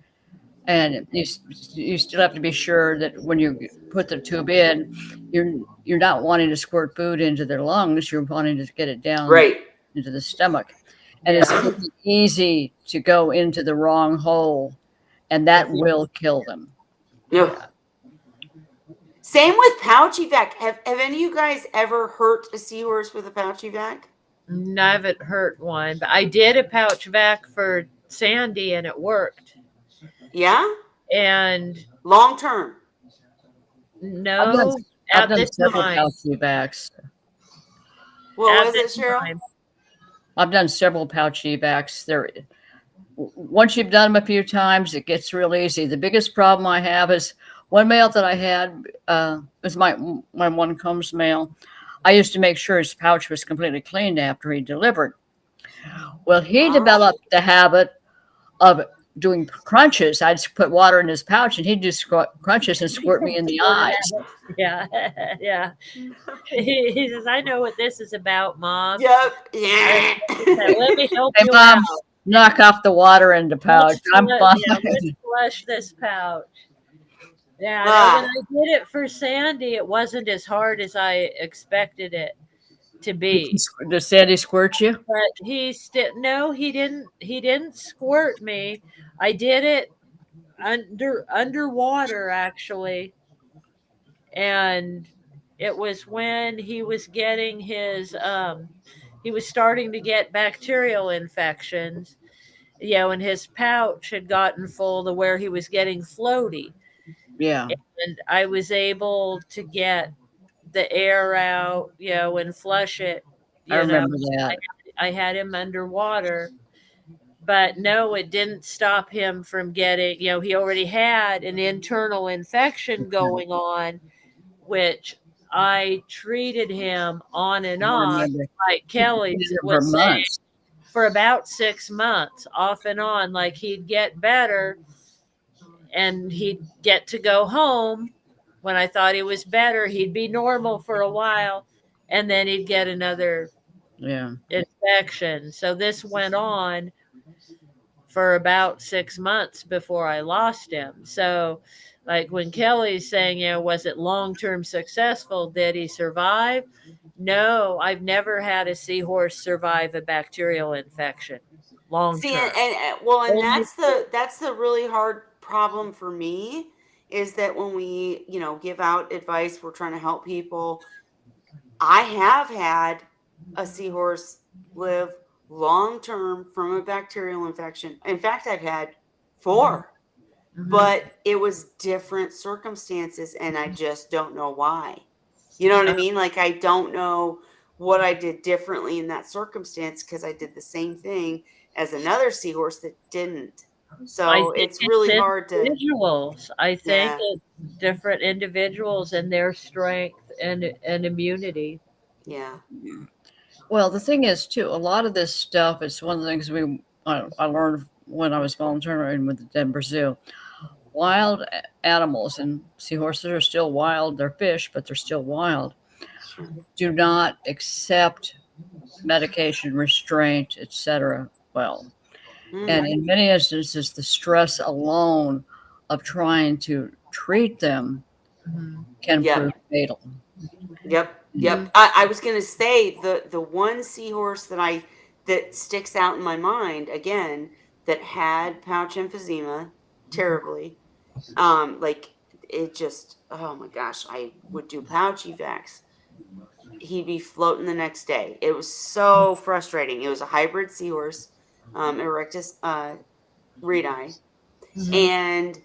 and you still have to be sure that when you put the tube in, you're not wanting to squirt food into their lungs. You're wanting to get it down Right. into the stomach, and it's Yeah. really easy to go into the wrong hole, and that will kill them. No. Yeah. Same with pouch evac. Have any of you guys ever hurt a seahorse with a pouch evac? I haven't hurt one, but I did a pouch vac for Sandy and it worked. Yeah? And Long term. I've done no, I've at done the several time, pouch evacs. What at was the it, Cheryl? time, I've done several pouch evacs. There, once you've done them a few times, it gets real easy. The biggest problem I have is one male that I had was my one comes male. I used to make sure his pouch was completely cleaned after he delivered. Well, he Oh. developed the habit of doing crunches. I'd put water in his pouch, and he'd do crunches and squirt me in the squirted eyes. at it. Yeah, yeah. He says, "I know what this is about, Mom. Yep. Yeah. Let me help Hey, you mom, out. knock off the water in the pouch. I'm fine. Yeah, let's flush this pouch." Yeah, no, when Ah, I did it for Sandy, it wasn't as hard as I expected it to be. Does Sandy squirt you? But he still no, he didn't squirt me. I did it underwater actually. And it was when he was getting his he was starting to get bacterial infections, and his pouch had gotten full to where he was getting floaty. Yeah, And I was able to get the air out, and flush it, I you know. remember that. I had him underwater, but no, it didn't stop him from getting, he already had an internal infection going on, which I treated him on and I on, remember. like He Kelly did it for was saying, months. for about 6 months, off and on. Like he'd get better and he'd get to go home. When I thought he was better, he'd be normal for a while and then he'd get another Yeah, infection. So this went on for about 6 months before I lost him. So, like when Kelly's saying, was it long term successful? Did he survive? No, I've never had a seahorse survive a bacterial infection long see, term. and Only that's the really hard problem for me is that when we give out advice, we're trying to help people. I have had a seahorse live long term from a bacterial infection. In fact, I've had four, Mhm. but it was different circumstances, and I just don't know why. You know what I mean? Like, I don't know what I did differently in that circumstance because I did the same thing as another seahorse that didn't. I So think it's it's really hard to, individuals. I think yeah, it's different individuals and their strength and immunity. yeah. well, the thing is, too, a lot of this stuff is one of the things I learned when I was volunteering with the Denver Zoo. wild animals, and seahorses are still wild. They're fish, but they're still wild. Sure. Do not accept medication, restraint, etc. Well, and Mhm. in many instances, the stress alone of trying to treat them Mhm. can prove Yep. fatal. Yep. Mhm. Yep. I was gonna say the one seahorse that sticks out in my mind again that had pouch emphysema terribly. Like it just, oh my gosh, I would do pouch evacs. He'd be floating the next day. It was so frustrating. It was a hybrid seahorse, Erectus reedi, Mhm. and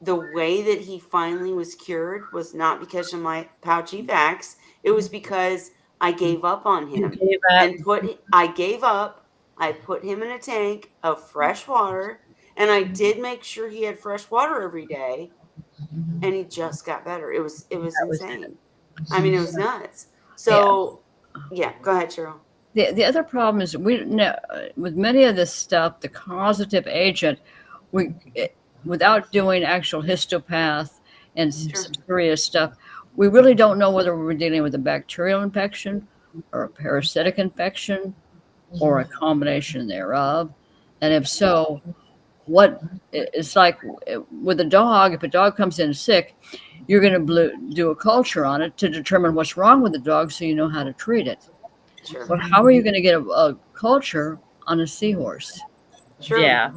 the way that he finally was cured was not because of my pouch evacs. It was because I gave up on You him gave up. and I gave up. I put him in a tank of fresh water, and I did make sure he had fresh water every day, Mhm. and he just got better. It was That was it. insane. I mean, it was nuts. Yeah. So, yeah, go ahead, Cheryl. The other problem is we know with many of this stuff, the causative agent, we without doing actual histopath and Sure. some serious stuff, we really don't know whether we're dealing with a bacterial infection or a parasitic infection or a combination thereof. And if so, what it's like with a dog, if a dog comes in sick, you're going to do a culture on it to determine what's wrong with the dog so you know how to treat it. Sure. But how are you going to get a culture on a seahorse? Sure. Yeah.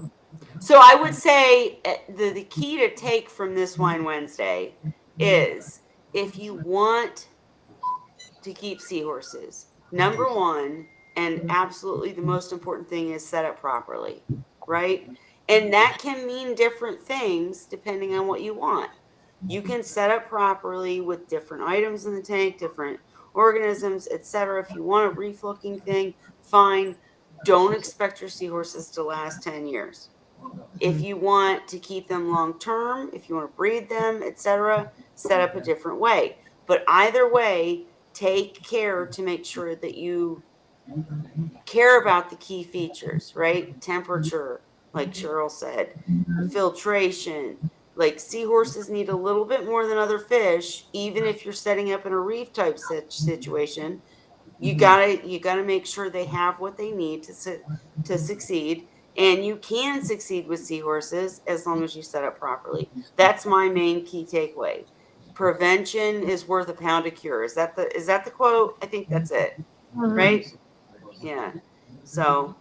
So I would say the key to take from this Wine Wednesday is if you want to keep seahorses, number one, and absolutely the most important thing is set up properly, right? And that can mean different things depending on what you want. You can set up properly with different items in the tank, different organisms, etc. If you want a reef looking thing, fine. Don't expect your seahorses to last 10 years. If you want to keep them long term, if you want to breed them, etc., set up a different way. But either way, take care to make sure that you care about the key features, right? Temperature, like Cheryl said, filtration. Like seahorses need a little bit more than other fish, even if you're setting up in a reef type situation. You gotta make sure they have what they need to succeed, and you can succeed with seahorses as long as you set up properly. That's my main key takeaway. Prevention is worth a pound of cure. Is that the quote? I think that's it, Mhm. right? Yeah. So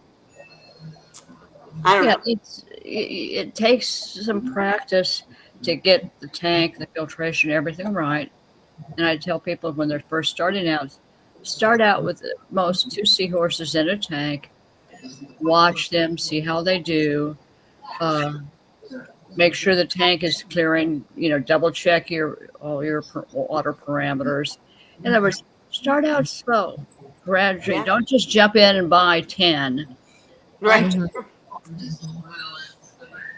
I don't Yeah, know. it takes some practice to get the tank, the filtration, everything right. And I tell people when they're first starting out, start out with at most two seahorses in a tank, watch them, see how they do, uh, make sure the tank is clearing. Double check all your water parameters. In other words, start out slow, gradually. Yeah. Don't just jump in and buy 10. Right. Mhm.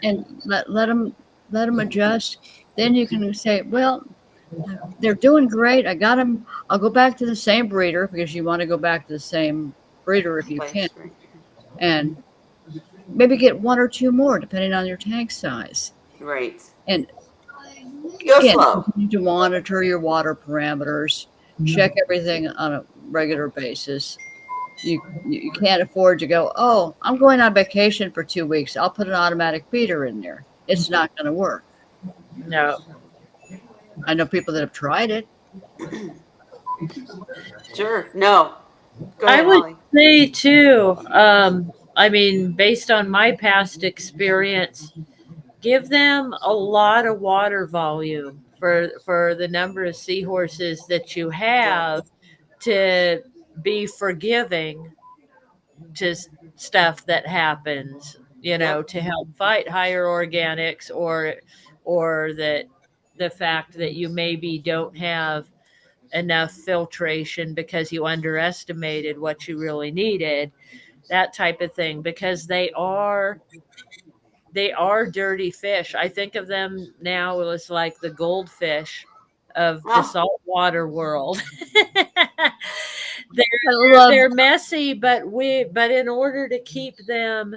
And let them adjust. Then you can say, well, they're doing great. I got them. I'll go back to the same breeder because you want to go back to the same breeder if you can, Place, right. and maybe get one or two more depending on your tank size. Right. And Go again, slow. continue to monitor your water parameters, check everything on a regular basis. You can't afford to go, oh, I'm going on vacation for 2 weeks. I'll put an automatic feeder in there. It's not going to work. No. I know people that have tried it. Sure. No. Go I ahead, would Holly. say too, I mean, based on my past experience, give them a lot of water volume for the number of seahorses that you Yep. have to be forgiving to stuff that happens, Yep. to help fight higher organics or that the fact that you maybe don't have enough filtration because you underestimated what you really needed, that type of thing, because they are dirty fish. I think of them now as like the goldfish of the Oh, saltwater world. I they're love they're messy, but in order to keep them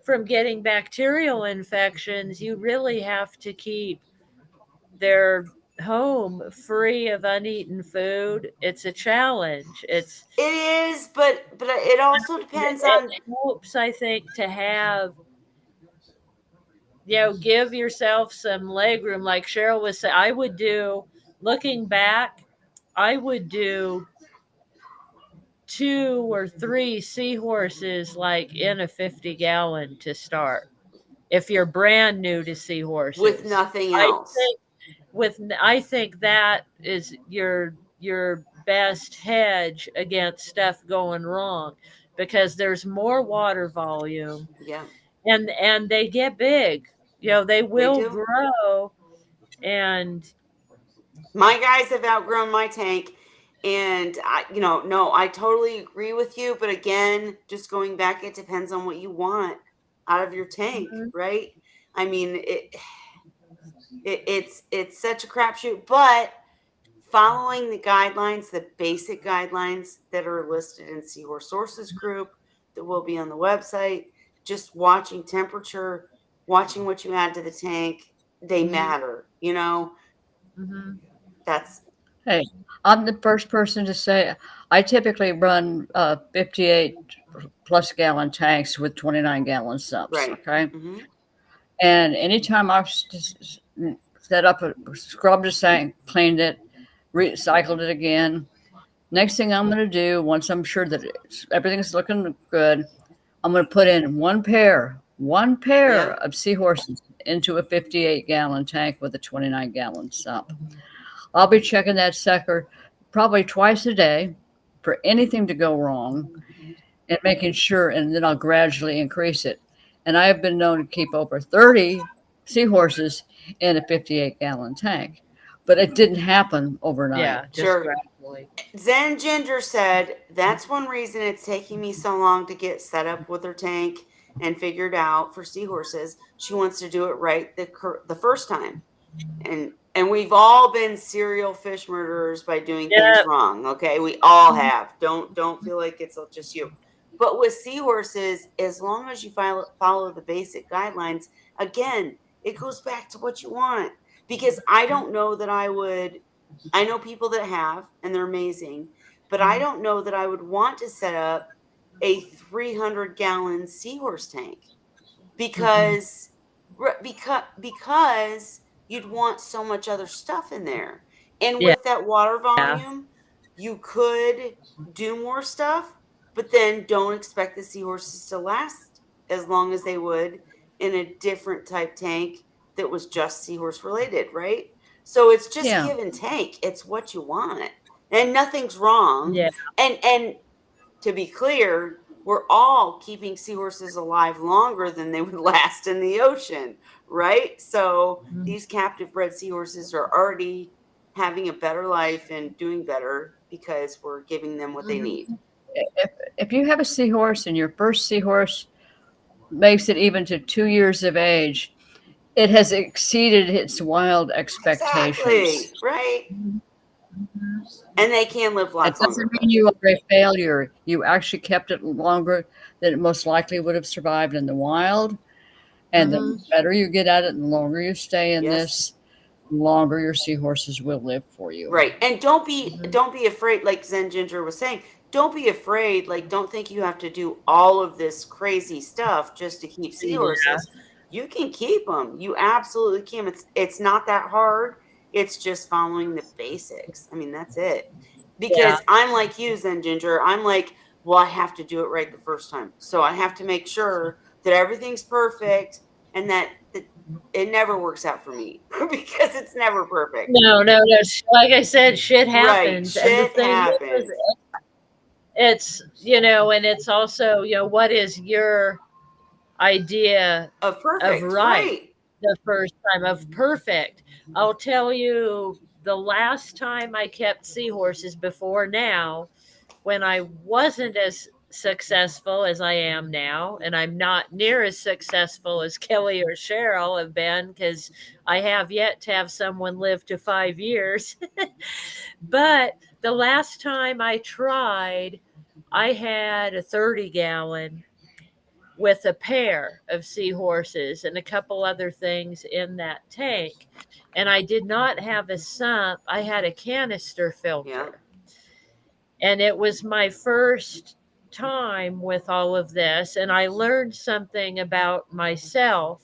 from getting bacterial infections, you really have to keep their home free of uneaten food. It's a challenge. It is, but it also depends It on. helps, I think, to have, give yourself some leg room. Like Cheryl was saying, I would do, looking back, I would do 2 or 3 seahorses like in a 50-gallon to start. If you're brand new to With seahorses, nothing I else. think I think that is your best hedge against stuff going wrong, because there's more water volume, Yeah, and they get big. They they will do. grow, and My guys have outgrown my tank, and no, I totally agree with you. But again, just going back, it depends on what you want out of your tank, Mhm, right? I mean, it's such a crapshoot, but following the guidelines, the basic guidelines that are listed in Seahorse Sources group that will be on the website, just watching temperature, watching what you add to the tank, they matter. mhm. That's Hey, I'm the first person to say I typically run 58 plus gallon tanks with 29-gallon subs. right. Okay. Hmm. And anytime I've set up scrubbed a tank, cleaned it, recycled it again, next thing I'm going to do, once I'm sure that everything's looking good, I'm going to put in one pair Yeah. of seahorses into a 58-gallon tank with a 29-gallon sump. I'll be checking that sucker probably twice a day for anything to go wrong and making sure, and then I'll gradually increase it. And I have been known to keep over 30 seahorses in a 58-gallon tank, but it didn't happen overnight. Yeah, just Sure. gradually. Zen Ginger said that's one reason it's taking me so long to get set up with her tank and figured out for seahorses. She wants to do it right the first time. And we've all been serial fish murderers by doing things Yep. wrong. Okay, we all have. Don't feel like it's just you. But with seahorses, as long as you follow the basic guidelines, again, it goes back to what you want. Because I don't know that I would. I know people that have, and they're amazing. But I don't know that I would want to set up a 300-gallon seahorse tank Mhm. because because you'd want so much other stuff in there. And Yeah. with that water volume, you could do more stuff, but then don't expect the seahorses to last as long as they would in a different type tank that was just seahorse related, right? So it's just Yeah, give and take. It's what you want. And nothing's wrong. Yeah. And to be clear, we're all keeping seahorses alive longer than they would last in the ocean, right? So Mhm. these captive bred seahorses are already having a better life and doing better because we're giving them what they need. Mhm. if you have a seahorse and your first seahorse makes it even to 2 years of age, it has exceeded its wild expectations. Exactly, right? Mhm. And they can live It lots doesn't longer. mean you are a failure. You actually kept it longer than it most likely would have survived in the wild. And the Mhm. better you get at it and the longer you stay in Yes. this, the longer your seahorses will live for you. Right. And Mhm. don't be afraid, like Zen Ginger was saying, don't be afraid, like don't think you have to do all of this crazy stuff just to keep Yeah. seahorses. You can keep them. You absolutely can. It's not that hard. It's just following the basics. I mean, that's it. Yeah. Because I'm like you, Zen Ginger. I'm like, well, I have to do it right the first time. So I have to make sure that everything's perfect and that it never works out for me because it's never perfect. No, no, no. Like I said, shit Right. happens. And the Shit thing is, happens. and it's also, what is your idea Of of perfect. right Right. the first time, of perfect? I'll tell you, the last time I kept seahorses before now, when I wasn't as successful as I am now, and I'm not near as successful as Kelly or Cheryl have been, because I have yet to have someone live to 5 years. But the last time I tried, I had a 30-gallon, with a pair of seahorses and a couple other things in that tank. And I did not have a sump, I had a canister Yeah. filter. And it was my first time with all of this. And I learned something about myself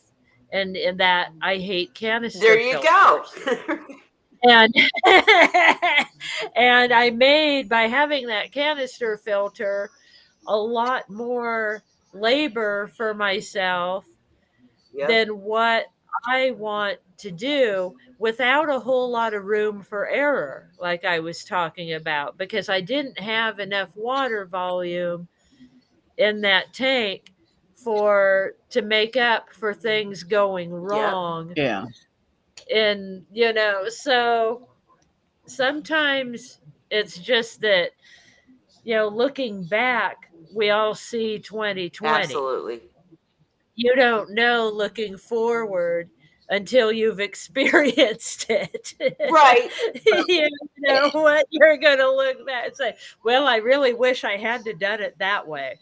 and that I hate canister There you go. filters. And and I made, by having that canister filter, a lot more labor for myself Yep. than what I want to do without a whole lot of room for error, like I was talking about, because I didn't have enough water volume in that tank for to make up for things going Yep. wrong. Yeah. And so sometimes it's just that, looking back, we all see 2020. Absolutely. You don't know looking forward until you've experienced it. Right. You know what you're going to look back and say, well, I really wish I had to done it that way.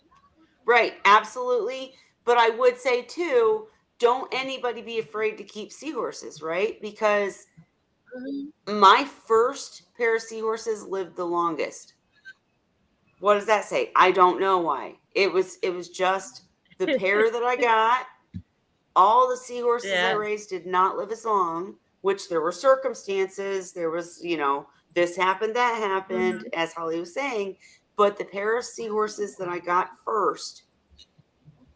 Right. Absolutely. But I would say too, don't anybody be afraid to keep seahorses, right? Because Mhm. my first pair of seahorses lived the longest. What does that say? I don't know why. It was just the pair that I got. All the seahorses I Yeah. raised did not live as long, which there were circumstances. There was, this happened, that happened, Mhm. as Holly was saying. But the pair of seahorses that I got first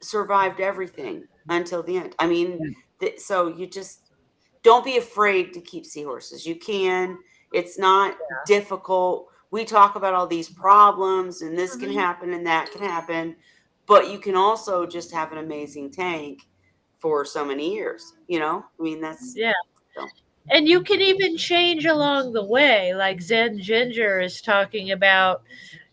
survived everything until the end. I mean, so you just don't be afraid to keep seahorses. You can. It's not difficult. We talk about all these problems and this can Mhm. happen and that can happen, but you can also just have an amazing tank for so many years, I mean, that's Yeah. so. And you can even change along the way. Like Zen Ginger is talking about,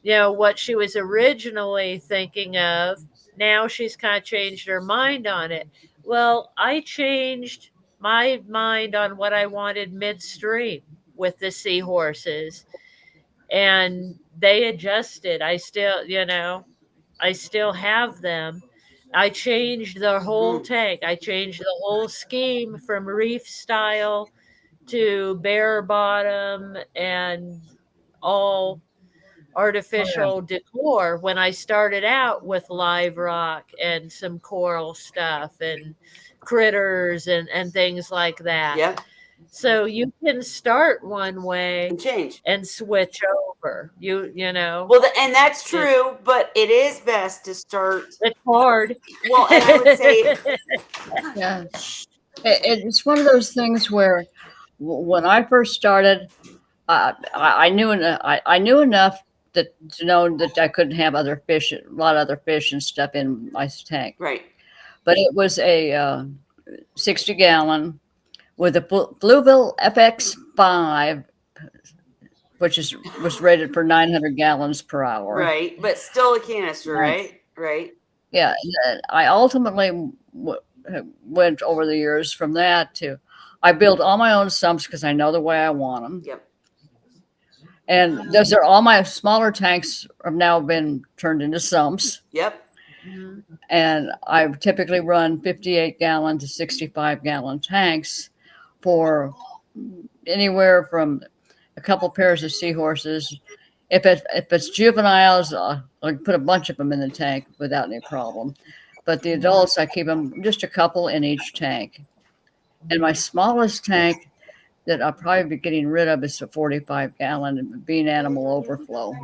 what she was originally thinking of. Now she's kind of changed her mind on it. Well, I changed my mind on what I wanted midstream with the seahorses, and they adjusted. I still have them. I changed the whole Mm, tank. I changed the whole scheme from reef style to bare bottom and all Oh, yeah. artificial decor when I started out with live rock and some coral stuff and critters and things like that. yep, So you can start one way and change. and switch over. Well, and that's It, true, but it is best to start. it's hard. Well, and I would say, Yeah. It's one of those things where when I first started, I knew enough to know that I couldn't have other fish, a lot of other fish and stuff in my tank. right, But it was a 60-gallon with a Blueville FX5, which was rated for 900 gallons per hour. right, but still a canister, Right. right. Yeah, and I ultimately went over the years from that to I build all my own sumps because I know the way I want them. Yep. And those are all my smaller tanks have now been turned into sumps. Yep. Mhm. And I typically run 58-gallon to 65-gallon tanks for anywhere from a couple pairs of seahorses. If it's juveniles, I put a bunch of them in the tank without any problem. But the adults, I keep them just a couple in each tank. And my smallest tank that I'll probably be getting rid of is a 45-gallon bean animal overflow.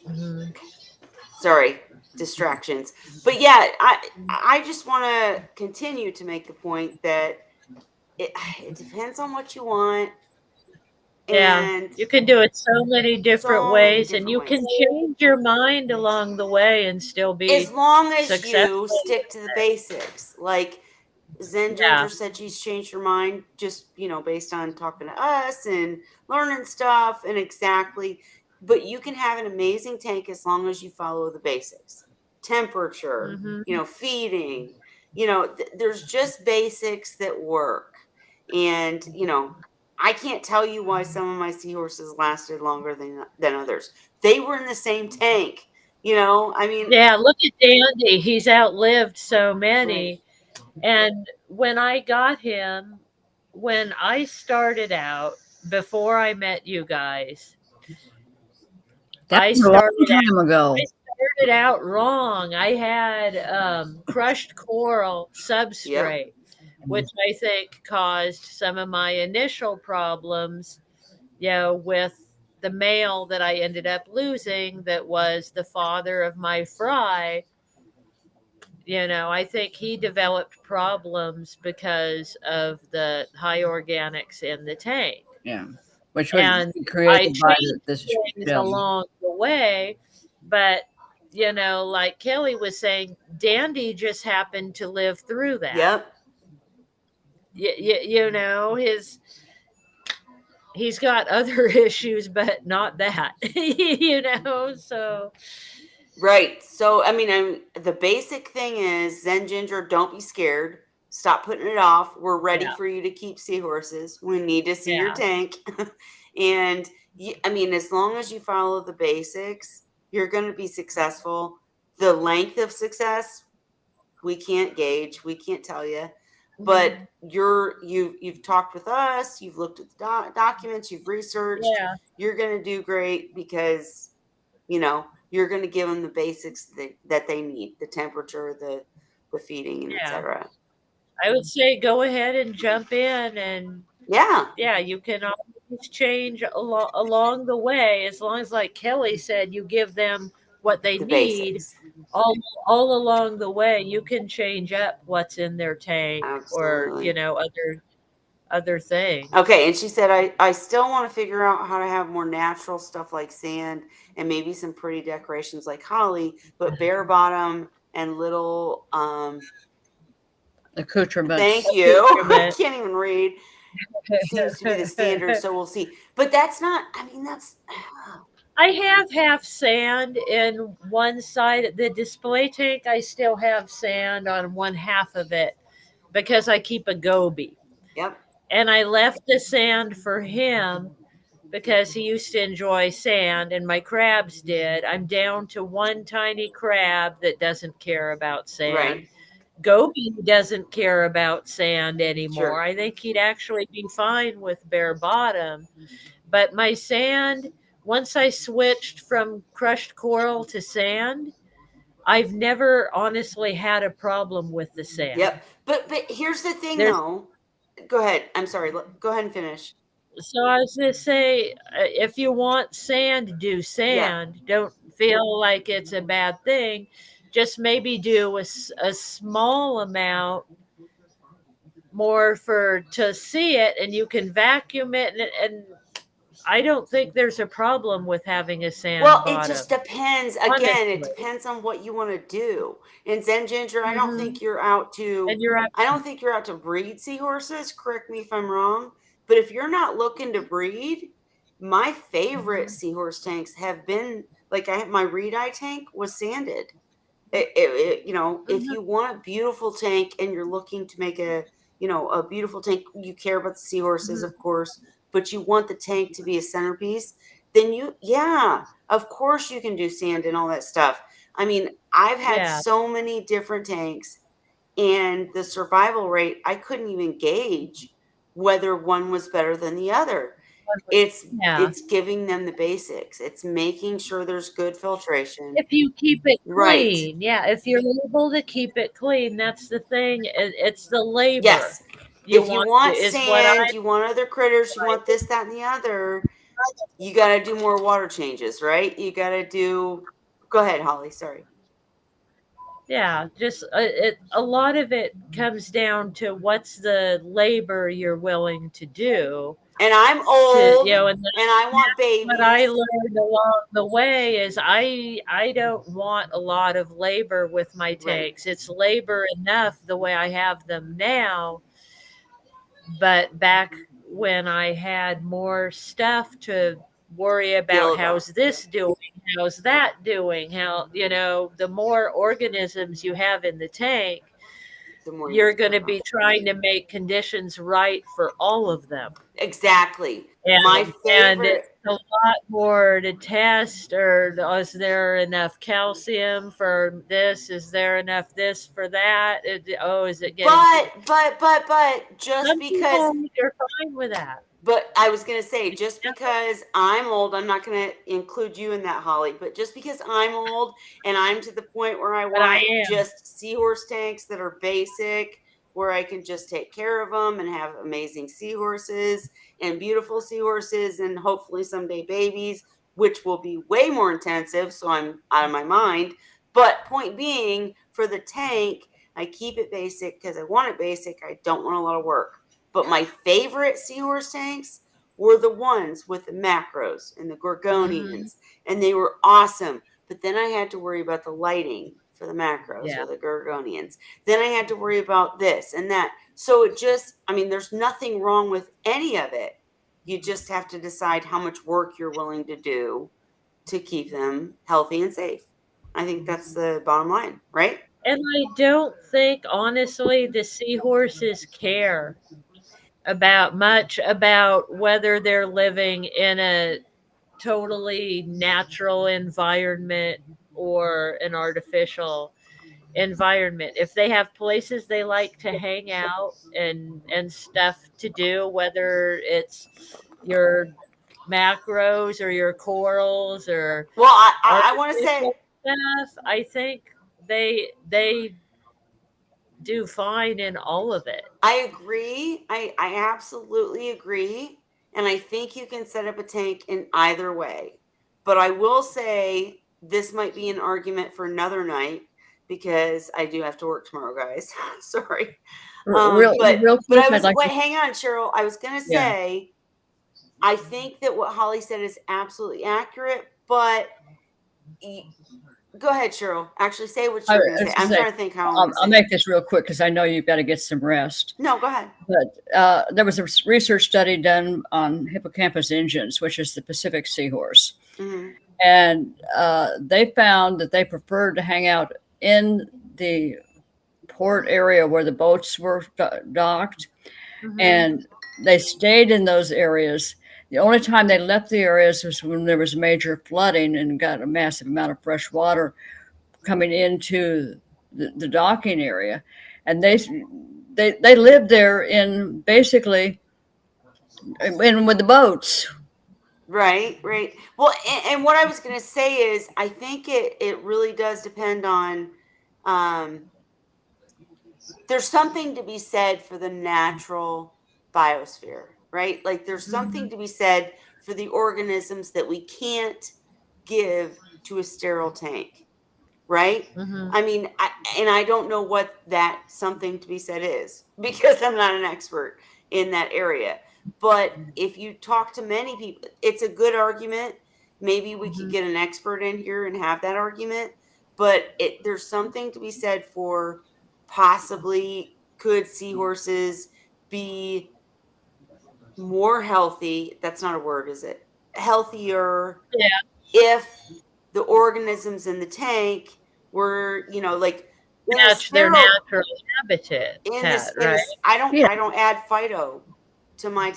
Mhm. Sorry, distractions. But yeah, I just want to continue to make the point that it depends on what you want Yeah, and you can do it so many different so many ways, and different you can ways. change your mind along the way and still As be long as you successful. stick to the basics. Like Zen Yeah. Ginger said she's changed her mind just, based on talking to us and learning stuff and exactly. But you can have an amazing tank as long as you follow the basics. Temperature, Hmm. feeding, there's just basics that work. And, I can't tell you why some of my seahorses lasted longer than others. They were in the same tank, I mean, Yeah, look at Dandy. He's outlived so right. many. And when I got him, when I started out, before I met you guys, That I was a long started time I ago. started out wrong. I had crushed coral Yep. substrate, which I think caused some of my initial problems, with the male that I ended up losing that was the father of my fry. I think he developed problems because of the high organics in the tank. Yeah, which would And be I created by this changed things gel. along the way, but like Kelly was saying, Dandy just happened to live through that. Yep. He's got other issues, but not that. So Right. So, I mean, the basic thing is Zen Ginger, don't be scared. Stop putting it off. We're ready yeah, for you to keep seahorses. We need to see your yeah, tank. And I mean, as long as you follow the basics, you're going to be successful. The length of success, we can't gauge. We can't tell you. But mhm, you've talked with us. You've looked at the documents. You've researched. yeah, You're going to do great because you're going to give them the basics that they need, the temperature, the feeding, and yeah. etc. I would say go ahead and jump in, and Yeah, yeah, you can always change along the way, as long as, like Kelly said, you give them what they the need. basics. All along the way, you can change up what's in their tank, or Absolutely. other things. Okay, and she said, I still want to figure out how to have more natural stuff like sand and maybe some pretty decorations like holly, but bare bottom and little, thank Accoutrements. you. I Accoutrement. can't even read. Seems to be the standard, so we'll see. But that's not, I mean, that's, I have half sand in one side. The display tank, I still have sand on one half of it because I keep a goby. yep, And I left the sand for him because he used to enjoy sand and my crabs did. I'm down to one tiny crab that doesn't care about sand. right, Goby doesn't care about sand anymore. sure. I think he'd actually be fine with bare bottom. But my sand, once I switched from crushed coral to sand, I've never honestly had a problem with the sand. Yep. But here's the thing There's though. Go ahead. I'm sorry. Go ahead and finish. So I was gonna say, if you want sand, do Yeah. sand. Don't feel like it's a bad thing. Just maybe do a small amount more for to see it, and you can vacuum it. And I don't think there's a problem with having a sand Well, it just bottom. depends. Again, it Honestly, depends on what you want to do. In Zen Ginger, hmm and I don't think you're out to breed seahorses. Correct me if I'm wrong. But if you're not looking to breed, my favorite mhm, seahorse tanks have been like my reed eye tank was sanded. If mhm, you want a beautiful tank and you're looking to make a beautiful tank, you care about the seahorses, mhm. of course, but you want the tank to be a centerpiece, then yeah, of course you can do sand and all that stuff. I mean, I've had Yeah, so many different tanks and the survival rate, I couldn't even gauge whether one was better than the other. It's yeah. it's giving them the basics. It's making sure there's good filtration. If you keep it Right. clean, yeah. If you're able to keep it clean, that's the thing. It's the labor Yes. you If you want want is what I sand, you want other critters, you want this, that, and the other, you gotta do more water changes, right? You gotta do Go ahead, Holly, sorry. yeah, just a lot of it comes down to what's the labor you're willing to do And I'm to old and and I want what I babies. learned along the way is I don't want a lot of labor with my Right. tanks. It's labor enough the way I have them now, but back when I had more stuff to worry Deal about, about how's this doing? How's that doing? The more organisms you have in the tank, the more you have you're to going care to about. be trying to make conditions right for all of them. Exactly. My And it's favorite a lot more to test, or is there enough calcium for this? Is there enough this for that? Is it getting too? But just Some because, people are fine with that. but I was going to say, just because I'm old, I'm not going to include you in that, Holly, but just because I'm old and I'm to the point where I But I want am. just seahorse tanks that are basic, where I can just take care of them and have amazing seahorses and beautiful seahorses and hopefully someday babies, which will be way more intensive. So I'm out of my mind. But point being, for the tank, I keep it basic because I want it basic. I don't want a lot of work. But my favorite seahorse tanks were the ones with the macros and the Mhm. gorgonians, and they were awesome. But then I had to worry about the lighting for the macros Yeah. or the gorgonians. Then I had to worry about this and that. So it just, I mean, there's nothing wrong with any of it. You just have to decide how much work you're willing to do to keep them healthy and safe. I think that's the bottom line, right? And I don't think, honestly, the seahorses care about whether they're living in a totally natural environment or an artificial environment. If they have places they like to hang out and stuff to do, whether it's your macros or your corals or Well, I want to say artificial stuff, I think they do fine in all of it. I agree. I absolutely agree. And I think you can set up a tank in either way. But I will say this might be an argument for another night because I do have to work tomorrow, guys. Sorry. Real, real But quick, I I'd was like wait, to. hang on, Cheryl. I was gonna Yeah. say I think that what Holly said is absolutely accurate, but go ahead, Cheryl. Actually say what I you're gonna was say. gonna I'm say, trying to think how I'm gonna I'll say it. make this real quick because I know you've got to get some rest. No, go ahead. But there was a research study done on hippocampus Indians, which is the Pacific seahorse, Hmm. and they found that they preferred to hang out in the port area where the boats were docked, Hmm. and they stayed in those areas. The only time they left the areas was when there was major flooding and got a massive amount of fresh water coming into the docking area, and they lived there in basically in with the boats. Right, right. Well, and what I was going to say is, I think it really does depend on. Um, there's something to be said for the natural biosphere, right? Like there's something Hmm. to be said for the organisms that we can't give to a sterile tank, right? Hmm. I mean, and I don't know what that something to be said is because I'm not an expert in that area. But if you talk to many people, it's a good argument. Maybe we could Hmm. get an expert in here and have that argument. But there's something to be said for possibly could seahorses be more healthy? That's not a word, is it? Healthier Yeah, if the organisms in the tank were, like in the their sterile natural habitat, in right? this Yeah, I don't add phyto to my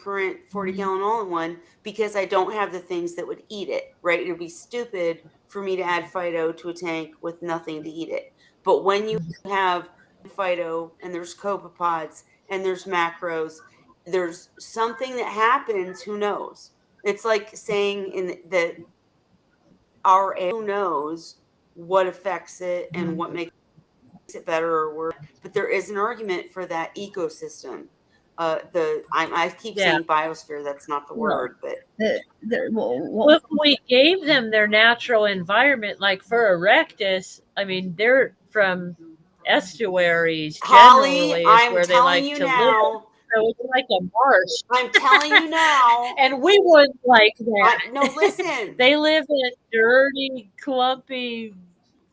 current 40 Mhm. gallon all-in-one because I don't have the things that would eat it, right? It would be stupid for me to add phyto to a tank with nothing to eat it. But when you have phyto and there's copepods and there's macros, there's something that happens, who knows? It's like saying in the our air, who knows what affects it and Mhm. what makes it better or worse. But there is an argument for that ecosystem. I keep Yeah. saying biosphere. That's not the no. word, but Well, if we gave them their natural environment, like for Erectus, I mean, they're from estuaries Holly, generally is I'm where they telling like you to live. now. So it's like a marsh. I'm telling you now. And we wouldn't like I that. no listen. They live in dirty, clumpy,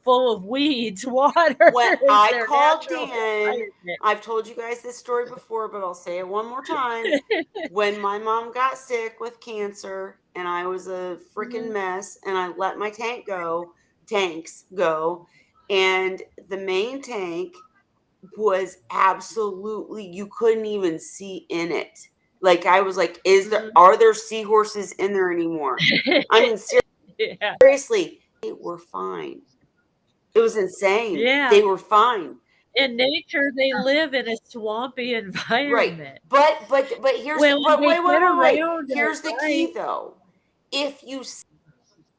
full of weeds water When is I their called natural Dan, I've told you guys this story before, but I'll say it one more time. environment. When my mom got sick with cancer and I was a freaking Mhm. mess and I let my tanks go, and the main tank was absolutely, you couldn't even see in it. Like I was like, Mhm. are there seahorses in there anymore? I mean, Yeah. seriously, they were fine. It was insane. Yeah. They were fine. In nature, they live in a swampy Right. environment. But here's Well, but they get wait. around all Here's the right. key though. If you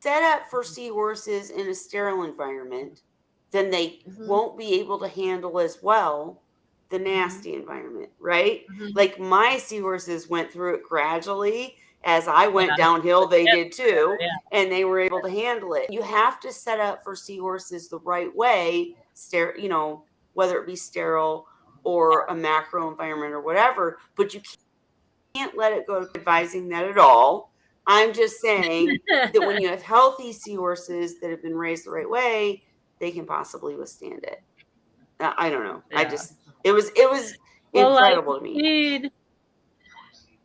set up for seahorses in a sterile environment, then they Mhm, won't be able to handle as well the mhm, nasty environment, right? mhm. Like my seahorses went through it gradually. As I went Yeah, downhill, but they that's did too, yeah. and they were able to handle it. You have to set up for seahorses the right way, whether it be sterile or a macro environment or whatever, but you can't let it go advising that at all. I'm just saying that when you have healthy seahorses that have been raised the right way, they can possibly withstand it. I don't know. Yeah. It was Well, incredible to me.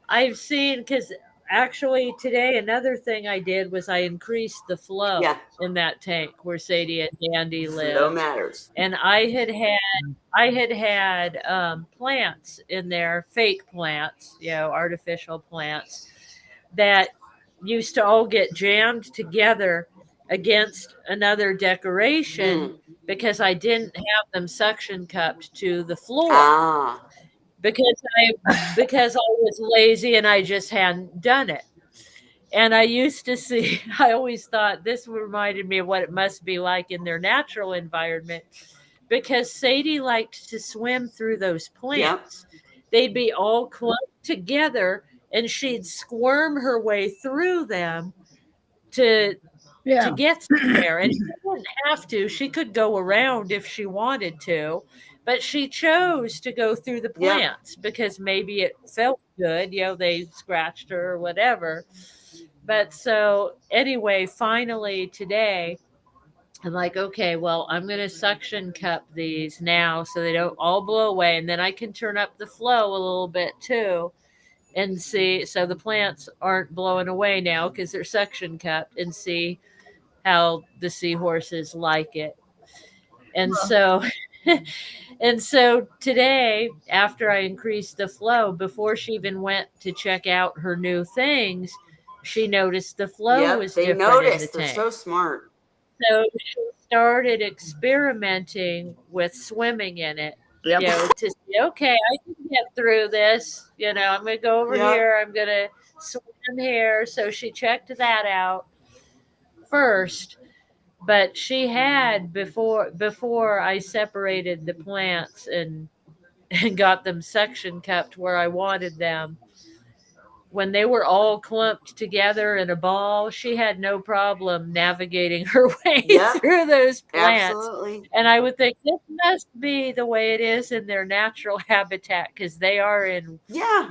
I've seen because actually today another thing I did was I increased the flow Yeah, in that tank where Sadie and Dandy flow live, matters. and I had plants in there, fake plants, artificial plants that used to all get jammed together against another decoration Mm. because I didn't have them suction cupped to the floor Ah, because I was lazy and I just hadn't done it. And I used to see, I always thought this reminded me of what it must be like in their natural environment because Sadie liked to swim through those yep, plants. They'd be all clumped together and she'd squirm her way through them to to Yeah. get somewhere. And she didn't have to. She could go around if she wanted to, but she chose to go through the yep, plants because maybe it felt good. They scratched her or whatever. But so anyway, finally today, I'm like, okay, well, I'm going to suction cup these now so they don't all blow away. And then I can turn up the flow a little bit too and see. So the plants aren't blowing away now because they're suction cupped and see how the seahorses like it. And so and so today, after I increased the flow, before she even went to check out her new things, she noticed the flow yep. was They different in the notice. They're tank. so smart. So she started experimenting with swimming in it, Yep. to see, okay, I can get through this. I'm going to go over Yep, here. I'm going to swim here. So she checked that out first, but she had before I separated the plants and got them suction cupped where I wanted them. When they were all clumped together in a ball, she had no problem navigating her way yep, through those plants. absolutely. And I would think this must be the way it is in their natural habitat because they are in, Yeah,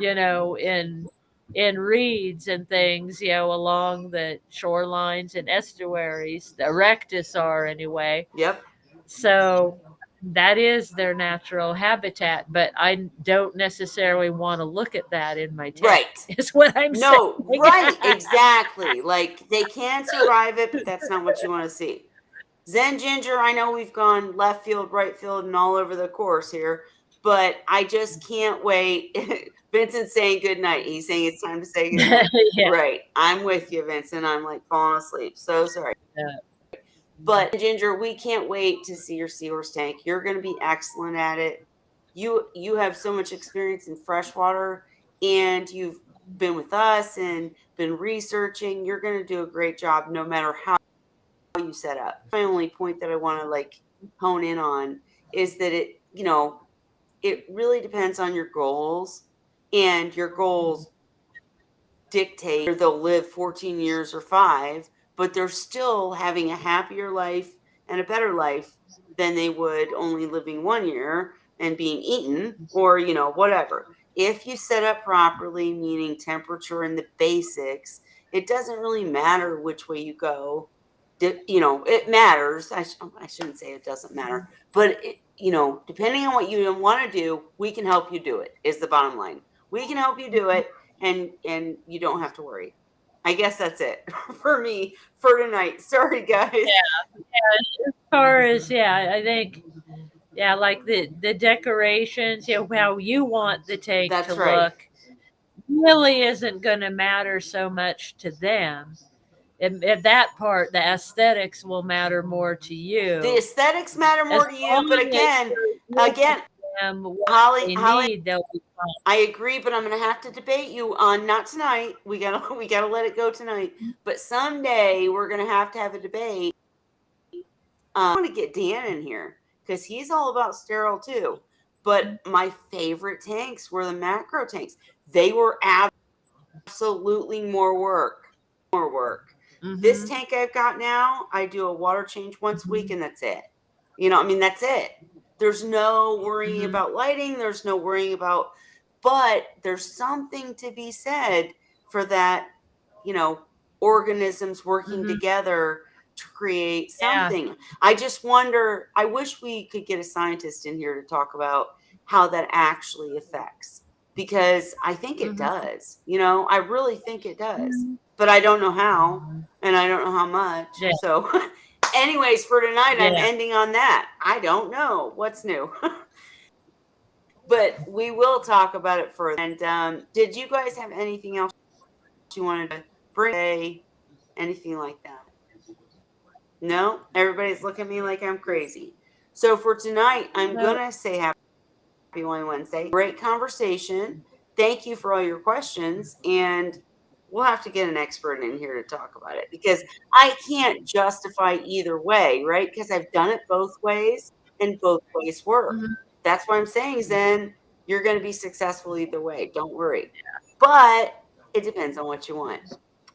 in reeds and things, along the shorelines and estuaries. The erectus are anyway. yep, So that is their natural habitat, but I don't necessarily want to look at that in my tank, right. is what I'm saying. No, right, exactly. Like they can survive it, but that's not what you want to see. Zen Ginger, I know we've gone left field, right field, and all over the course here, but I just can't wait. Vincent's saying good night. He's saying it's time to say good night. Yeah. Right. I'm with you, Vincent. I'm like falling asleep. So sorry. But Ginger, we can't wait to see your seahorse tank. You're going to be excellent at it. You have so much experience in freshwater, and you've been with us and been researching. You're going to do a great job, no matter how you set up. My only point that I want to hone in on is that it really depends on your goals, and your goals dictate whether they'll live 14 years or 5, but they're still having a happier life and a better life than they would only living 1 year and being eaten or, whatever. If you set up properly, meaning temperature and the basics, it doesn't really matter which way you go. It matters. I shouldn't say it doesn't matter, but depending on what you want to do, we can help you do it, is the bottom line. We can help you do it, and you don't have to worry. I guess that's it for me for tonight. Sorry, guys. As far as, I think, like the decorations, how you want the tank to That's right. look. really isn't going to matter so much to them. And that part, the aesthetics will matter more to The you. aesthetics matter more As to you, long but as again, you're giving again, them what Holly, they Holly, need, they'll be fine. I agree, but I'm gonna have to debate you on not tonight. We gotta let it go tonight. But someday we're gonna have a debate. I want to get Dan in here because he's all about sterile too. But my favorite tanks were the macro tanks. They were absolutely more work. More work. This Mhm. tank I've got now, I do a water change once a week and that's it. You know, I mean, that's it. There's no worrying Mhm. about lighting. There's no worrying about, but there's something to be said for that, you know, organisms working Mhm. together to create Yeah. something. I just wonder, I wish we could get a scientist in here to talk about how that actually affects, because I think it Mhm. does. You know, I really think it does, Mhm. but I don't know how, and I don't know how much. Yeah. So, anyways, for tonight, I'm Yeah. ending on that. I don't know what's new, but we will talk about it further. And did you guys have anything else you wanted to bring? Anything like that? No, everybody's looking at me like I'm crazy. So for tonight, I'm No. gonna say happy Wine Wednesday. Great conversation. Thank you for all your questions, and we'll have to get an expert in here to talk about it because I can't justify either way, right? Because I've done it both ways, and both ways work. Mhm. That's what I'm saying, Zen. You're going to be successful either way. Don't worry. But it depends on what you want.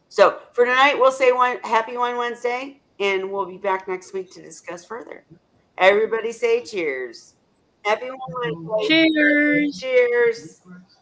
So for tonight, we'll say Happy Wine Wednesday, and we'll be back next week to discuss further. Everybody say cheers. Happy Wine Wednesday. Cheers. Cheers.